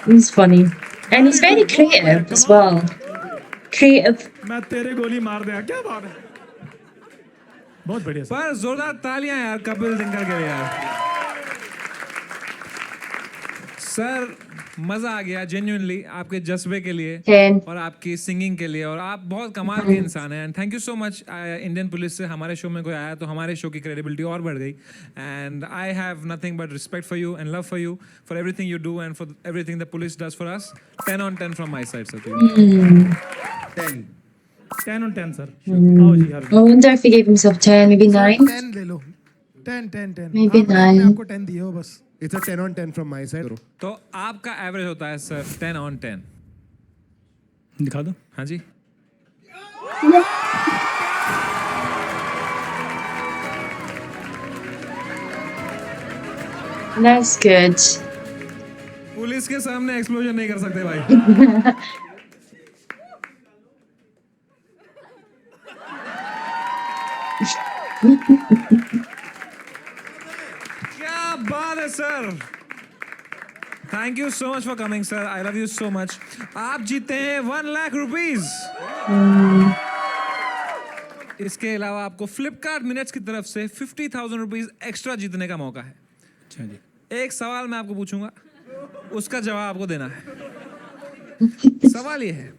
He's funny. And he's very creative as well. Creative. मैं तेरे गोली मार दिया, क्या बात है। बहुत बढ़िया सर। पर जोरदार तालियां यार कपिल दिनकर के लिए यार। सर मजा आ गया जेन्युइनली आपके जज्बे के लिए 10. और आपकी सिंगिंग के लिए, और आप बहुत कमाल के इंसान हैं। And thank you so much. Indian police से हमारे शो में कोई आया तो हमारे शो की क्रेडिबिलिटी और बढ़ गई। And I have nothing but respect for you and love for you for everything you do and for everything the police does for us. 10 on 10 from my side sir. 10 on 10 sir. आओ जी यार। I wonder if he gave himself 10, maybe 9. 10 ले लो। 10 Maybe आपने 9. आपको 10 दिए हो बस। It's a 10 on 10 from my side. तो आपका एवरेज होता है सर 10 on 10। दिखा दो। हाँ जी। That's good. पुलिस के सामने एक्सप्लोजन नहीं कर सकते भाई। क्या बात है sir. Thank you so much for coming sir. I love you so much. आप जीते हैं 1 लाख रुपीज। इसके अलावा आपको फ्लिपकार्ट मिनट्स की तरफ से 50,000 रुपीज एक्स्ट्रा जीतने का मौका है। अच्छा जी। एक सवाल मैं आपको पूछूंगा, उसका जवाब आपको देना है। सवाल ये है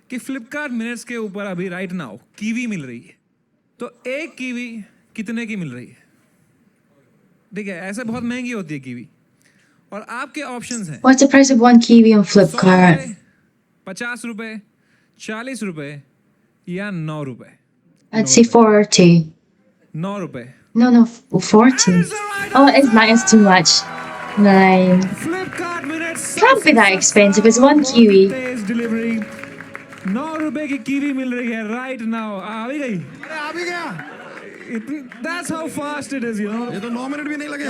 कि फ्लिपकार्ट मिनट्स के ऊपर अभी राइट नाउ कीवी मिल रही है, तो एक कीवी कितने की मिल रही है? ठीक है, ऐसे बहुत महंगी होती है कीवी, और आपके ऑप्शंस हैं What's the price of one kiwi on 100 Flipkart? रुपए, 50 रुपए, 40 रुपए या 9 रुपए? I'd say 40. 9 रुपए। No, 40. Oh, it's too much. 9. Flipkart minutes Can't be that expensive. It's one kiwi. Delivery 9 रुपए की कीवी मिल रही है राइट नाउ। आ भी गई। अरे आ भी गया। That's how fast it is, you know. ये तो 9 मिनट भी नहीं लगे.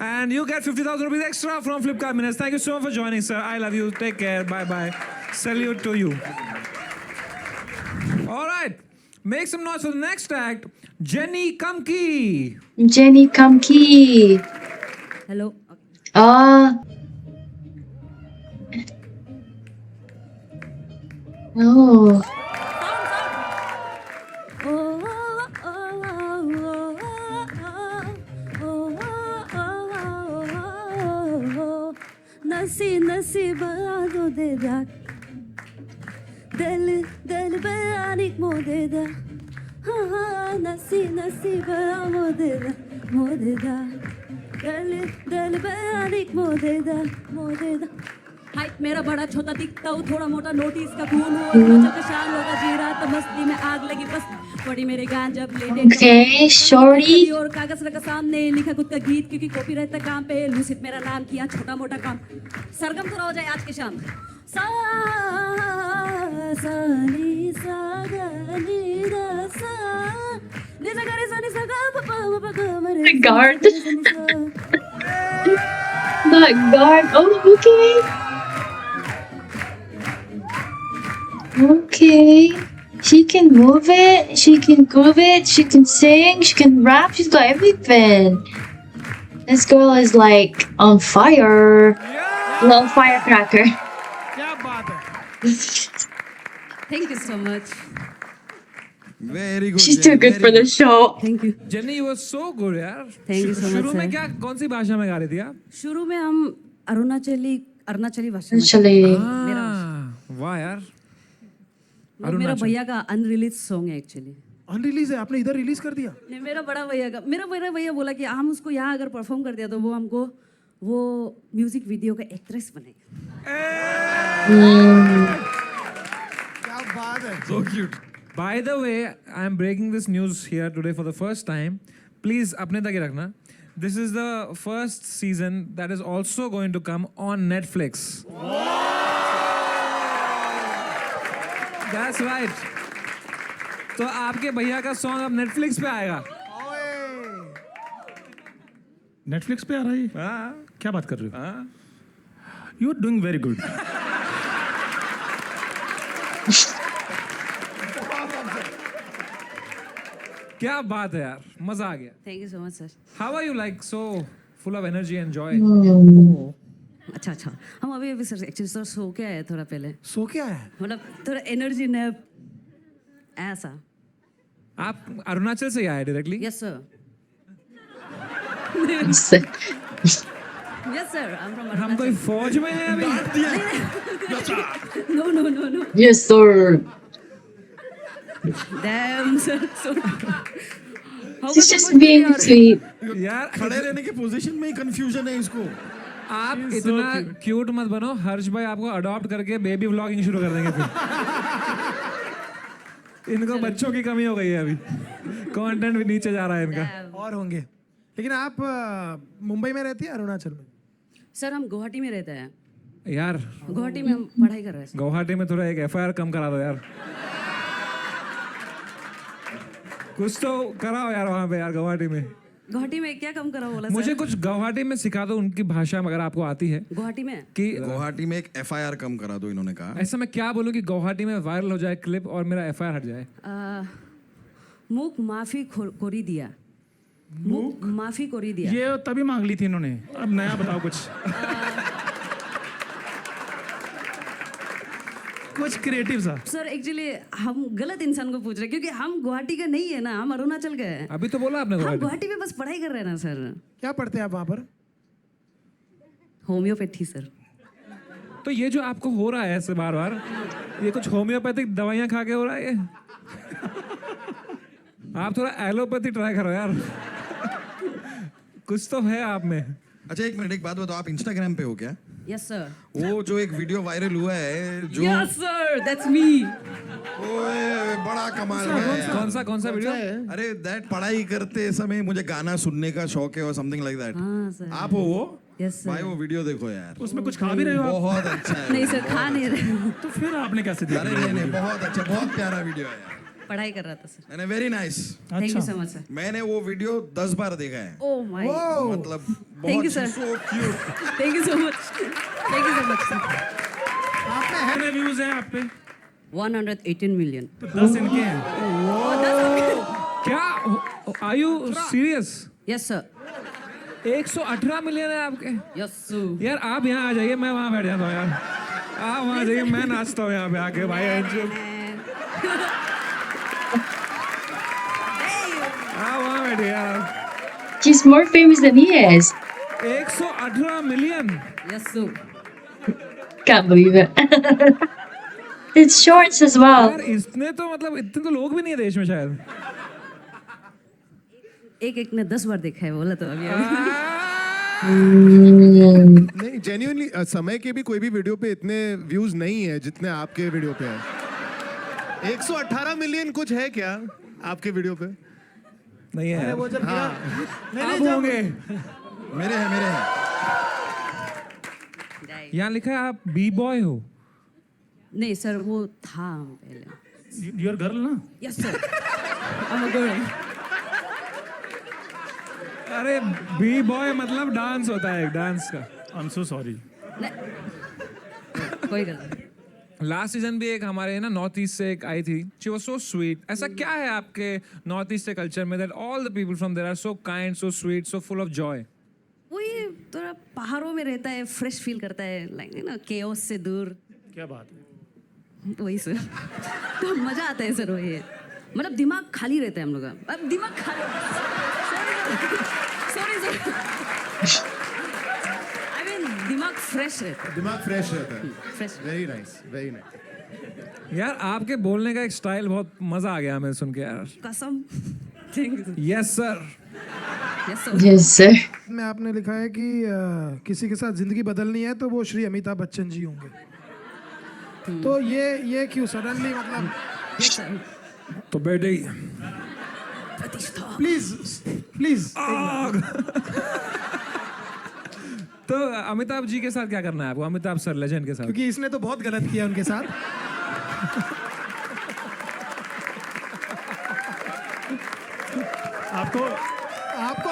And you get 50,000 rupees extra from Flipkart Minutes. Thank you so much for joining, sir. I love you. Take care. Bye bye. Salute to you. All right. Make some noise for the next act. Jenny Kamki. Jenny Kamki. Hello. Oh. नसी नसी बयानो दे दा दिल दिल बयानिक मो दे दा हाँ हाँ नसी नसी बयानो दे दा दिल दिल बयानिक मो दे दा हाइट मेरा बड़ा छोटा दिखता हूँ थोड़ा मोटा नोटिस का खून हो जब शान होगा जी रात तो मस्ती में आग लगी बस पड़ी मेरे गान जब लेटे Okay, shorty. और कागज रखा सामने लिखा खुद का गीत क्योंकि कॉपीराइट का काम पे लूसिड मेरा नाम किया छोटा मोटा काम सरगम थोड़ा हो जाए आज के शाम सा सा नी सा गा नी दा सा नी सा गा रे सा नी सा गा प प प ग म रे Guard. That guard. Oh, okay. Okay. She can move it. She can groove it. She can sing. She can rap. She's got everything. This girl is like on fire. Little firecracker. क्या बात है. Thank you so much Very good. She's too good for the show. Thank you Jenny, you were so good, यार. Thank you so much, शुरू में sir. क्या कौन सी भाषा में गा रही थी आप? शुरू में हम अरुणाचली भाषा में Actually, वाह यार. वो मेरा भैया का अनरिलीज सॉन्ग है एक्चुअली अनरिलीज है. आपने इधर रिलीज कर दिया. नहीं मेरा बड़ा भैया बोला कि हम उसको यहाँ अगर परफॉर्म कर दिया तो वो हमको वो म्यूजिक वीडियो का एक्ट्रेस बनेगा. क्या बात है. So cute. By the way, I am breaking this news here today for the first time. Please अपने तक ही रखना. This is the first season that is also going to come on Netflix. That's right. तो आपके भैया का song अब Netflix पे आएगा. नेटफ्लिक्स पे आ रहा है. हाँ. क्या बात कर रहे हो? हाँ. You are doing very good. क्या बात है यार. मजा आ गया. Thank you so much sir. How are you like so full of energy and joy? अच्छा हम अभी सर एक्चुअली सर सो के आए थोड़ा पहले. सो क्या है. मतलब थोड़ा एनर्जी नैप ऐसा. आप अरुणाचल से ही आए directly? Yes sir. Yes sir I am from हम कोई फौज में हैं अभी? No yes, sir. Damn sir. She's just being sweet. यार खड़े रहने के पोजीशन में ही कंफ्यूजन है इसको. आप इतना क्यूट मत बनो. हर्ष भाई आपको अडॉप्ट करके बेबी व्लॉगिंग शुरू कर देंगे फिर. इनको बच्चों की कमी हो गई है अभी. कंटेंट भी नीचे जा रहा है इनका. और होंगे. लेकिन आप मुंबई में रहती है अरुणाचल में. सर हम गुवाहाटी में रहते हैं. यार गुवाहाटी में हम पढ़ाई कर रहे हैं. गुवाहाटी में थोड़ा एक एफआईआर कम करा दो यार. कुछ तो कराओ यार वहाँ पे यार गुवाहाटी में. गुवाहाटी में क्या कम करा बोला मुझे सर. कुछ गुवाहाटी में सिखा दो उनकी भाषा अगर आपको आती है. गुवाहाटी में कि गुवाहाटी में एक FIR कम करा दो इन्होंने कहा. ऐसा मैं क्या बोलूँ कि गुवाहाटी में वायरल हो जाए क्लिप और मेरा एफआईआर हट जाए. मुख माफी कोरी दिया. मुख माफी कोरी दिया. ये तभी मांग ली थी इन्होंने. अब नया बताओ कुछ. कुछ क्रिएटिव सा. सर एक्चुअली हम गलत इंसान को पूछ रहे हैं क्योंकि हम गुवाहाटी का नहीं है ना. हम अरुणाचल का है. अभी तो बोला आपने हम गुवाहाटी. गुवाहाटी में बस पढ़ाई कर रहे हैं ना सर. क्या पढ़ते हैं आप वहाँ पर. Homeopathy sir. तो ये जो आपको हो रहा है ऐसे बार बार, ये कुछ होम्योपैथिक दवाइयाँ खा के हो रहा है ये? आप थोड़ा एलोपैथी ट्राई करो यार. कुछ तो है आप में. अच्छा एक मिनट एक बात बताओ. आप इंस्टाग्राम पे हो क्या? Yes sir. वो जो एक वीडियो वायरल हुआ है जो यस सर दैट्स मी. ओए बड़ा कमाल है. कौन सा वीडियो? अरे दैट पढ़ाई करते समय मुझे गाना सुनने का शौक है और समथिंग लाइक दैट. हाँ सर. आप हो वो? यस भाई सर. वो वीडियो देखो यार. उसमें कुछ खा भी रहे हो आप? बहुत अच्छा है. नहीं सर खा नहीं रहे. तो फिर आपने कैसे दिया? अरे नहीं बहुत अच्छा बहुत प्यारा वीडियो है यार. पढ़ाई कर रहा था सर। मैंने very nice. Thank you so much sir. मैंने वो वीडियो 10 बार देखा है। ओह माय, मतलब थैंक यू बहुत sir, so cute. Thank you so much, thank you so much sir. कितने व्यूज हैं आप पे? 118 मिलियन। तो 10 इनके हैं। क्या? Are you serious? Yes sir, 118 million है आपके? Yes sir. यार आप यहाँ आ जाइए, मैं वहाँ बैठ जाता हूँ यार। आप वहाँ जाइए, मैं नाचता हूँ यहाँ पे आके भाई। आप वहाँ बैठिए यार। She's more famous than he is. 118 million. Yes sir. Can't believe it. It's shorts as well. यार इसने तो मतलब इतने तो लोग भी नहीं है देश में शायद। एक ने 10 बार देखा है बोला तो अभी नहीं जेन्युइनली समय के भी कोई भी वीडियो पे इतने व्यूज नहीं है जितने आपके वीडियो पे है। 118 मिलियन कुछ है क्या आपके वीडियो पे? नहीं है यार। वो जब गिरा, आप होंगे। मेरे हैं। यहाँ लिखा है आप बी बॉय हो। नहीं सर, वो था पहले। यूर गर्ल ना? Yes sir, I am a girl. अरे बी बॉय मतलब डांस होता है, एक डांस का। I am so sorry. कोई गलत नहीं। लास्ट सीजन भी एक हमारे ना नॉर्थ ईस्ट से एक आई थी। She was so sweet. ऐसा क्या है आपके नॉर्थ ईस्ट के कल्चर में that all the people from there are so kind, so sweet, so full of joy? वो ये थोड़ा पहाड़ों में रहता है, फ्रेश फील करता है, लाइक ना केओस से दूर। क्या बात है? वही सर। तो मजा आता है सर, वही है। मतलब दिमाग खाली रहता है हम लोग का। अब दिमाग खाली, सॉरी सर, आई मीन दिमाग फ्रेश रहता है। दिमाग फ्रेश रहता है। Fresh. Very nice, very nice. यार आपके बोलने का एक स्टाइल बहुत मजा आ गया हमें सुन के यार। कसम। Thank you. Yes sir. Yes sir. Yes, sir. में आपने लिखा है कि किसी के साथ जिंदगी बदलनी है तो वो श्री अमिताभ बच्चन जी होंगे। तो ये क्यों सडनली मतलब? Yes sir. तो बेटे प्लीज तो अमिताभ जी के साथ क्या करना है आपको? अमिताभ सर लेजेंड के साथ? क्योंकि इसने तो बहुत गलत किया उनके साथ।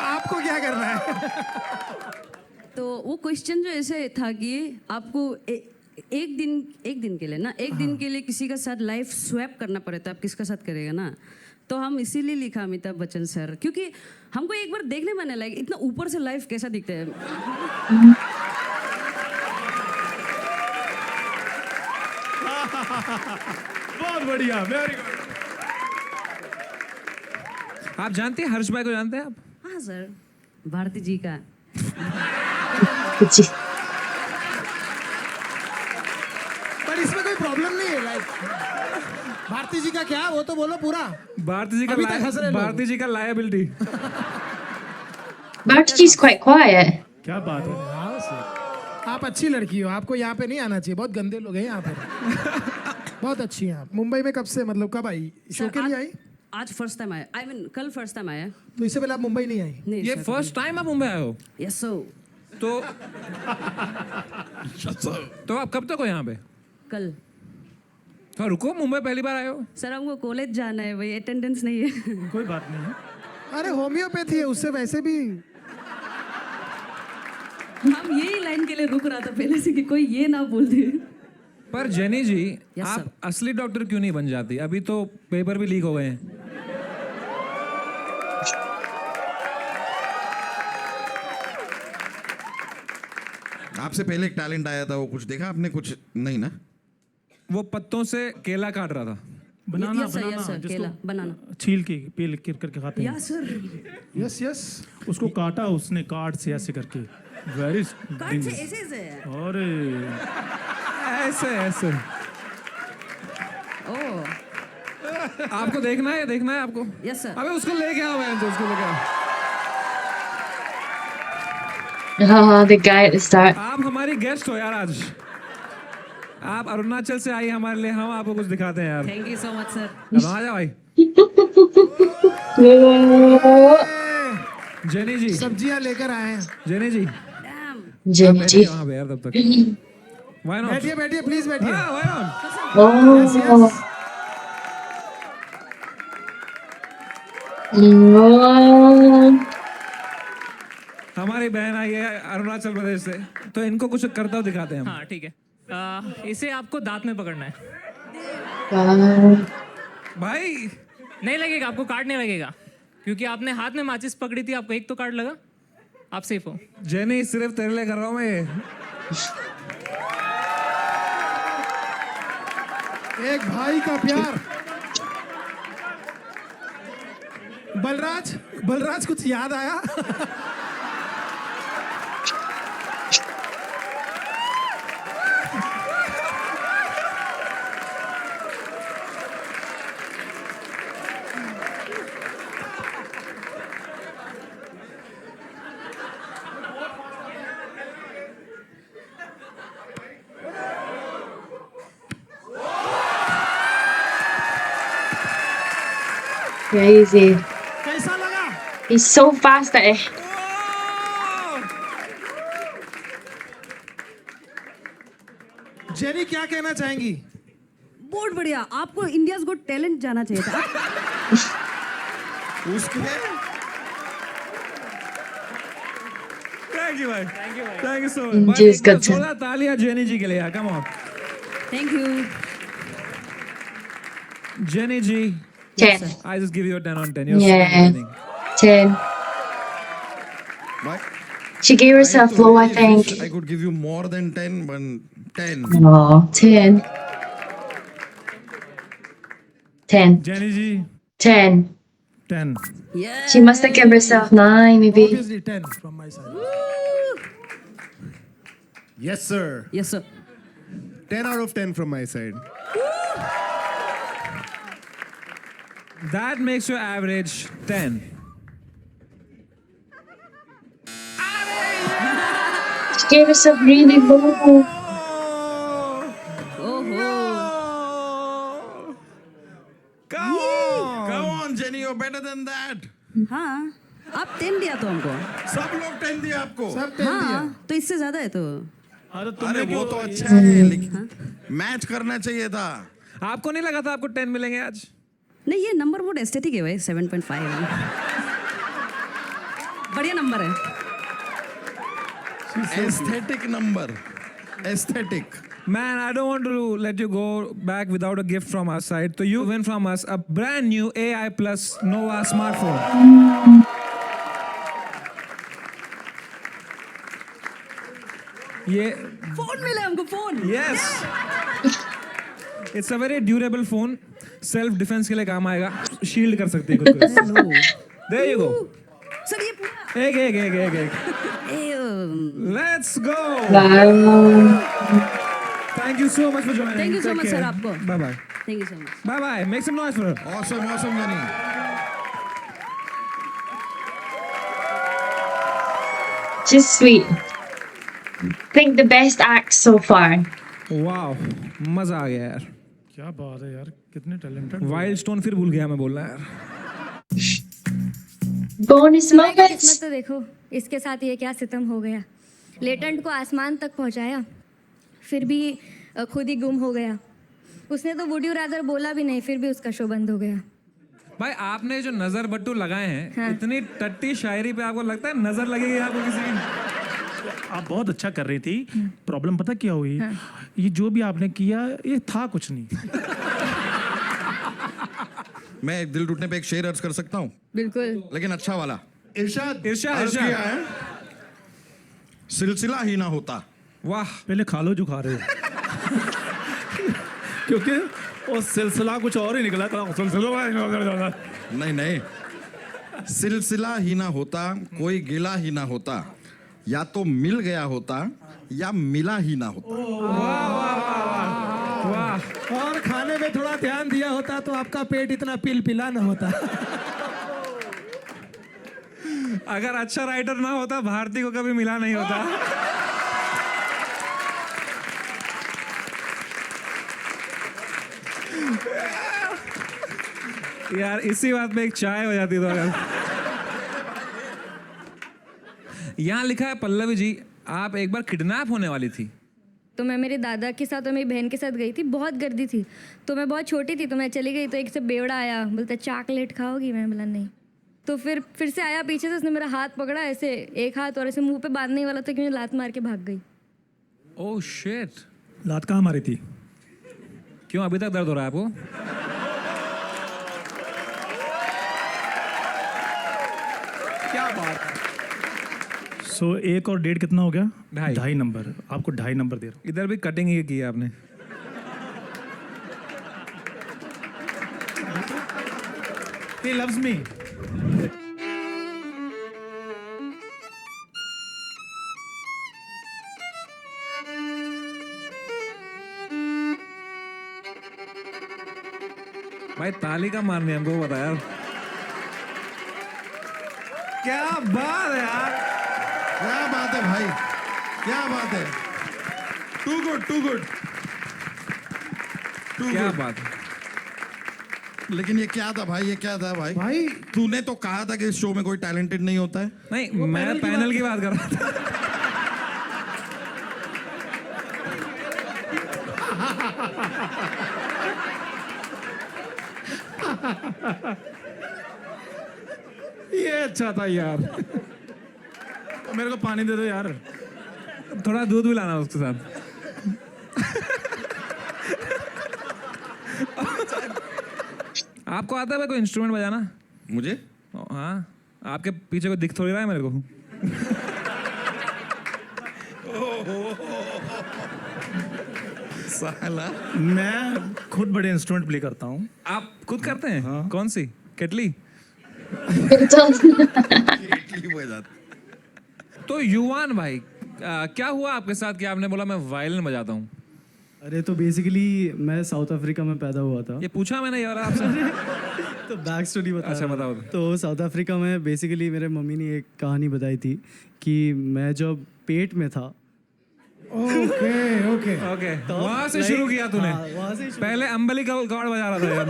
आपको क्या करना है? तो वो क्वेश्चन जो ऐसे था कि आपको एक दिन के लिए ना, एक दिन के लिए किसी का साथ लाइफ स्वैप करना पड़े तो आप किसका साथ करेगा ना? तो हम इसीलिए लिखा अमिताभ बच्चन सर, क्योंकि हमको एक बार देखने में लाइक इतना ऊपर से लाइफ कैसा दिखता है। बहुत बढ़िया, वेरी गुड। आप जानते हैं हर्ष भाई को? जानते हैं आप? हाँ सर, भारती जी का। पर इसमें कोई प्रॉब्लम नहीं है लाइक। भारती जी का क्या, वो तो बोलो पूरा। भारती जी अभी तक हंस रहे का लोग। भारती जी का लायबिलिटी। Bhartiji's quite quiet. क्या बात है? आप अच्छी लड़की हो, आपको यहाँ पे नहीं आना चाहिए। बहुत गंदे लोग हैं यहाँ पे। बहुत अच्छी हैं आप। मुंबई में कब से, मतलब कब आई? शो के लिए आई? आज फर्स्ट टाइम आया, आई मीन कल फर्स्ट टाइम आया। तो इससे पहले आप मुंबई नहीं आई? नहीं ये सर, फर्स्ट टाइम आप मुंबई आए हो? Yes sir. तो आप कब तक हो यहाँ पे? कल। तो रुको, मुंबई पहली बार आए हो? सर हमको कॉलेज जाना है, वही अटेंडेंस नहीं है। कोई बात नहीं है। अरे होम्योपैथी है, उससे वैसे भी। हम यही लाइन के लिए रुक रहा था पहले से कि कोई ये ना बोल दे। पर जेनी जी, Yes, आप sir. असली डॉक्टर क्यों नहीं बन जाती? अभी तो पेपर भी लीक हो गए हैं। आपसे पहले एक टैलेंट आया था, वो कुछ देखा आपने? कुछ नहीं ना? वो पत्तों से केला काट रहा था। बनाना Yes, sir, yes, sir, बनाना केला, बनाना। छील के पील करके खाते हैं। या सर, यस यस। उसको काटा उसने कार्ड से ऐसे करके। वेरी कार्ड से ऐसे ऐसे है। अरे ऐसे ओह, आपको देखना है आपको? Yes sir. अबे उसको लेके आओ, उसको लेके आओ। Oh, the guy at the start. आप हमारी गेस्ट हो यार आज। आप अरुणाचल से आई हमारे लिए, हम आपको कुछ दिखाते हैं यार। Thank you so much sir. अब आ जाओ भाई। जेनी जी, सब्जियां लेकर आए हैं। जेनी जी, Jenny G. वहाँ पे यार तब तक। Why not? बैठिए प्लीज बैठिए। हाँ, why not? Oh. Oh. हमारी बहन आई है अरुणाचल प्रदेश से, तो इनको कुछ करता हुआ दिखाते हैं हम। हाँ ठीक है, इसे आपको दांत में पकड़ना है। भाई नहीं लगेगा, आपको कार्ड नहीं लगेगा, क्योंकि आपने हाथ में माचिस पकड़ी थी, आपको एक तो कार्ड लगा, आप सेफ हो। जेनी सिर्फ तेरे लिए कर रहा हूँ मैं ये। एक भाई का प्यार। बलराज कुछ याद आया? Crazy. कैसा लगा? He's so fast at it. Jenny क्या कहना चाहेंगी? बहुत बढ़िया, आपको इंडियाज गॉट टैलेंट जाना चाहिए था। उसके थैंक यू भाई, thank you so much. Just got to- जोरदार तालियां जेनी जी के लिए, come on. Thank you. Jenny ji, 10. I just give you a 10 on 10. You're so Yeah. amazing. 10. Bye. She gave herself low, I think. I could give you more than 10, but 10. Oh, 10. 10. जैनी ji 10. 10। She must have given herself 9, maybe. Obviously 10 from my side. Yes, sir. Yes sir. 10 out of 10 from my side. That makes your average 10. She gave herself really low. Come on, Jenny, you're better than that. हाँ, आप 10 दिया तो हमको। सब लोग 10 दिए आपको। सब 10 दिया। हाँ, तो इससे ज्यादा है तो। अरे वो तो अच्छा है, लेकिन मैच करना चाहिए था। आपको नहीं लगा था आपको 10 मिलेंगे आज? नहीं, ये नंबर बहुत एस्थेटिक है भाई, 7.5 है। बढ़िया नंबर है। Aesthetic number, aesthetic. Man, I don't want to let you go back without a gift from our side. So you win from us a brand new AI Plus Nova smartphone. ये phone मिला हमको, phone. yes, it's a very durable phone. Self defense के लिए काम आएगा. Shield कर सकते हैं खुद को. There you go. सर ये पूरा। एक. Let's go. Wow. Thank you so much for joining. Thank you so Take much, care. sir, आपको। Bye bye. Thank you so much. Bye bye. Make some noise for her. Awesome, awesome, Jenny. Just sweet. Think the best act so far. Wow, मजा आ गया यार. क्या बात है यार, कितने टैलेंटेड। वाइल्ड स्टोन फिर भूल गया मैं बोलना यार. Bonus समय की moments. किस्मत तो देखो, इसके साथ ये क्या सितम हो गया। लेटेंट को आसमान तक पहुंचाया, फिर भी खुद ही गुम हो गया। उसने तो वुड यू रादर बोला भी नहीं, फिर भी उसका शो बंद हो गया। भाई आपने जो नजर बट्टू लगाए हैं, इतनी टट्टी शायरी पे आपको लगता है नजर लगेगी आपको किसी की? आप बहुत अच्छा कर रही थी। प्रॉब्लम पता क्या हुई? ये जो भी आपने किया ये था कुछ नहीं। मैं दिल टूटने पे एक शेर अर्ज कर सकता हूँ, बिल्कुल। लेकिन अच्छा वाला। इरशाद अर्ज किया है, सिलसिला ही ना होता। वाह, पहले खा लो जो खा रहे हो। क्योंकि वो सिलसिला कुछ और ही निकला था। नहीं नहीं, सिलसिला ही ना होता, कोई गिला ही ना होता, या तो मिल गया होता या मिला ही ना होता। वाह, और खाने में थोड़ा ध्यान दिया होता तो आपका पेट इतना पिलपिला ना होता। अगर अच्छा राइटर ना होता भारती को कभी मिला नहीं होता। यार इसी बात में एक चाय हो जाती तो अगर। यहाँ लिखा है पल्लवी जी, आप एक बार किडनैप होने वाली थी। तो मैं मेरे दादा के साथ और मेरी बहन के साथ गई थी, बहुत गर्दी थी, तो मैं बहुत छोटी थी, तो मैं चली गई, तो एक से बेवड़ा आया, बोलता चॉकलेट खाओगी? मैं बोला नहीं। तो फिर से आया पीछे से, उसने मेरा हाथ पकड़ा ऐसे, एक हाथ, और ऐसे मुंह पे बांधने वाला था कि मुझे लात मार के भाग गई। Oh shit. लात कहाँ मारी थी? क्यों अभी तक दर्द हो रहा है आपको? क्या बात है। सो 1 और 1.5 कितना हो गया? 2.5 नंबर। आपको 2.5 नंबर दे रहा हूँ। इधर भी कटिंग ही की है आपने। He loves me. भाई ताली का मारनी है हमको, बता यार। क्या बात है यार, क्या बात है भाई, क्या बात है। टू गुड, टू गुड, क्या बात है। लेकिन ये क्या था भाई, ये क्या था भाई? भाई तूने तो कहा था कि इस शो में कोई टैलेंटेड नहीं होता है। नहीं, मैं पैनल की बात कर रहा था। ये अच्छा था यार। मेरे को पानी दे दो यार। थोड़ा दूध भी लाना उसके साथ। आपको आता है भाई कोई इंस्ट्रूमेंट बजाना? मुझे? हाँ, आपके पीछे कोई दिख थोड़ी रहा है मेरे को। साला मैं खुद बड़े इंस्ट्रूमेंट प्ले करता हूँ। आप खुद करते हैं? हाँ। कौन सी? केटली? तो युवान भाई, क्या हुआ आपके साथ कि आपने बोला मैं वायलिन बजाता हूँ? अरे तो बेसिकली मैं साउथ अफ्रीका में पैदा हुआ था। ये पूछा मैंने यार आपसे। तो बैक स्टोरी बता। अच्छा बताओ। तो साउथ अफ्रीका में बेसिकली मेरे मम्मी ने एक कहानी बताई थी कि मैं जब पेट में था। ओके ओके ओके, वहां से शुरू किया तूने? हाँ, वहाँ से शुरू। पहले अम्बलिकल कॉर्ड बजा रहा था यार।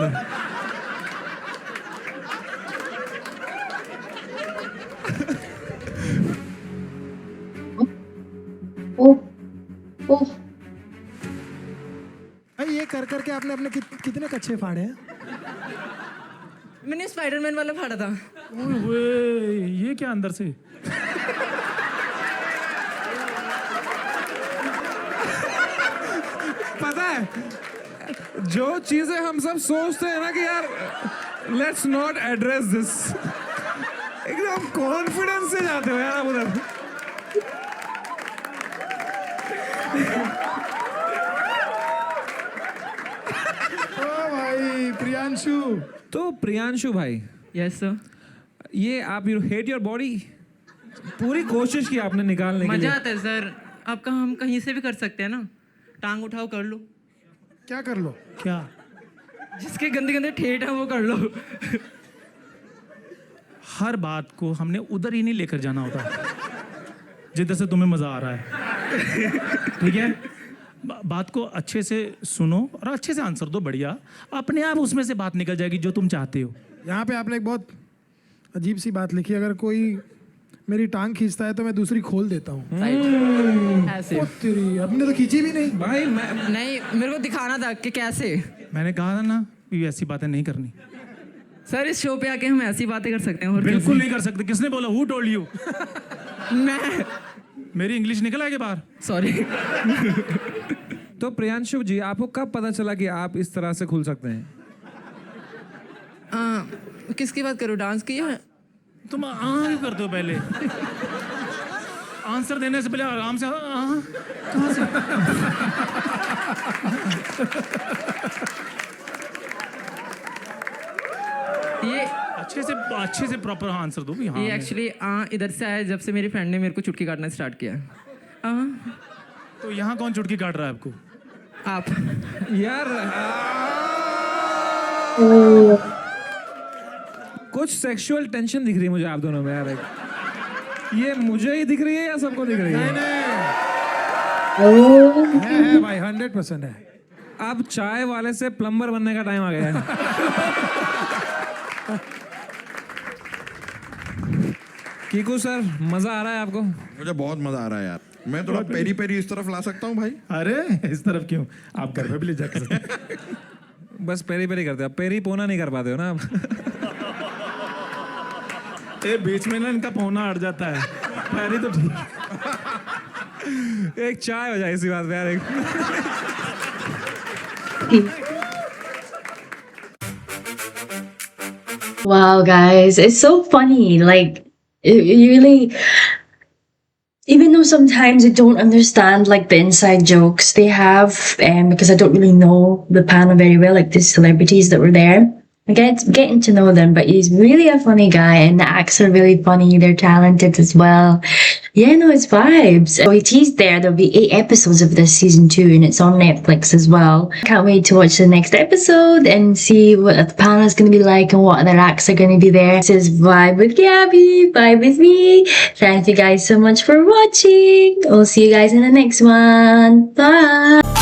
भाई ये कर करके आपने अपने कितने कच्चे फाड़े हैं? मैंने स्पाइडरमैन वाला फाड़ा था। ओए, ये क्या अंदर से? पता है, जो चीजें हम सब सोचते हैं ना कि यार लेट्स नॉट एड्रेस दिस, एकदम कॉन्फिडेंस से जाते हो यार आप उधर। ओ भाई प्रियांशु। तो प्रियांशु भाई, यस सर। ये आप यू हेट योर बॉडी, पूरी कोशिश की आपने निकालने के लिए। मजा आता है सर, आपका हम कहीं से भी कर सकते हैं ना। टांग उठाओ कर लो। क्या कर लो? क्या? जिसके गंदे गंदे ठेठ है वो कर लो। हर बात को हमने उधर ही नहीं लेकर जाना होता जिधर से तुम्हें मजा आ रहा है। ठीक है, बात को अच्छे से सुनो और अच्छे से आंसर दो। बढ़िया, अपने आप उसमें से बात निकल जाएगी जो तुम चाहते हो। यहाँ पे आपने एक बहुत अजीब सी बात लिखी, अगर कोई मेरी टांग खींचता है तो मैं दूसरी खोल देता हूँ। ऐसे तेरी हमने तो खींची भी नहीं भाई। मैं नहीं, मेरे को दिखाना था कि कैसे। मैंने कहा था ना कि ऐसी बातें नहीं करनी। सर इस शो पे आके हम ऐसी बातें कर सकते हैं। और बिल्कुल नहीं कर सकते। किसने बोला? Who told you? मैं। मेरी इंग्लिश निकल आगे बाहर। सॉरी। तो प्रियांशु जी, आपको कब पता चला कि आप इस तरह से खुल सकते हैं? किसकी बात करो, डांस की है? तुम क्यों करते हो? पहले आंसर देने से पहले आराम से कहाँ से? ये अच्छे से प्रॉपर आंसर दो। हाँ, ये एक्चुअली इधर से आया जब से मेरी फ्रेंड ने मेरे को चुटकी काटना स्टार्ट किया। तो यहाँ कौन चुटकी काट रहा है आपको? आप यार कुछ सेक्सुअल टेंशन दिख रही है मुझे आप दोनों में यार। ये मुझे ही दिख रही है या सबको दिख रही है? है भाई, 100% है। अब चाय वाले से प्लम्बर बनने का टाइम आ गया है। कीकू सर, मजा आ रहा है आपको? मुझे बहुत मजा आ रहा है यार। मैं थोड़ा पेरी पेरी इस तरफ ला सकता हूँ भाई? अरे इस तरफ क्यों, आप घर पे भी ले जाकर। बस पेरी पेरी करते हो, पेरी पोना नहीं कर पाते हो ना आप। ये बीच में ना इनका पौना अड़ जाता है, पैरी तो ठीक। एक चाय हो जाए इसी बात पे यार। एक Wow, guys, it's so funny. Like, you really, even though sometimes I don't understand like the inside jokes they have, because I don't really know the panel very well, like the celebrities that were there. I getting to know them, but he's really a funny guy, and the acts are really funny. They're talented as well. Yeah, no, it's vibes. So he teased there'll be 8 episodes of this season 2, and it's on Netflix as well. Can't wait to watch the next episode and see what the panel is going to be like and what other acts are going to be there. This is Vibe with Gabby, Vibe with me. Thank you guys so much for watching. I'll see you guys in the next one. Bye.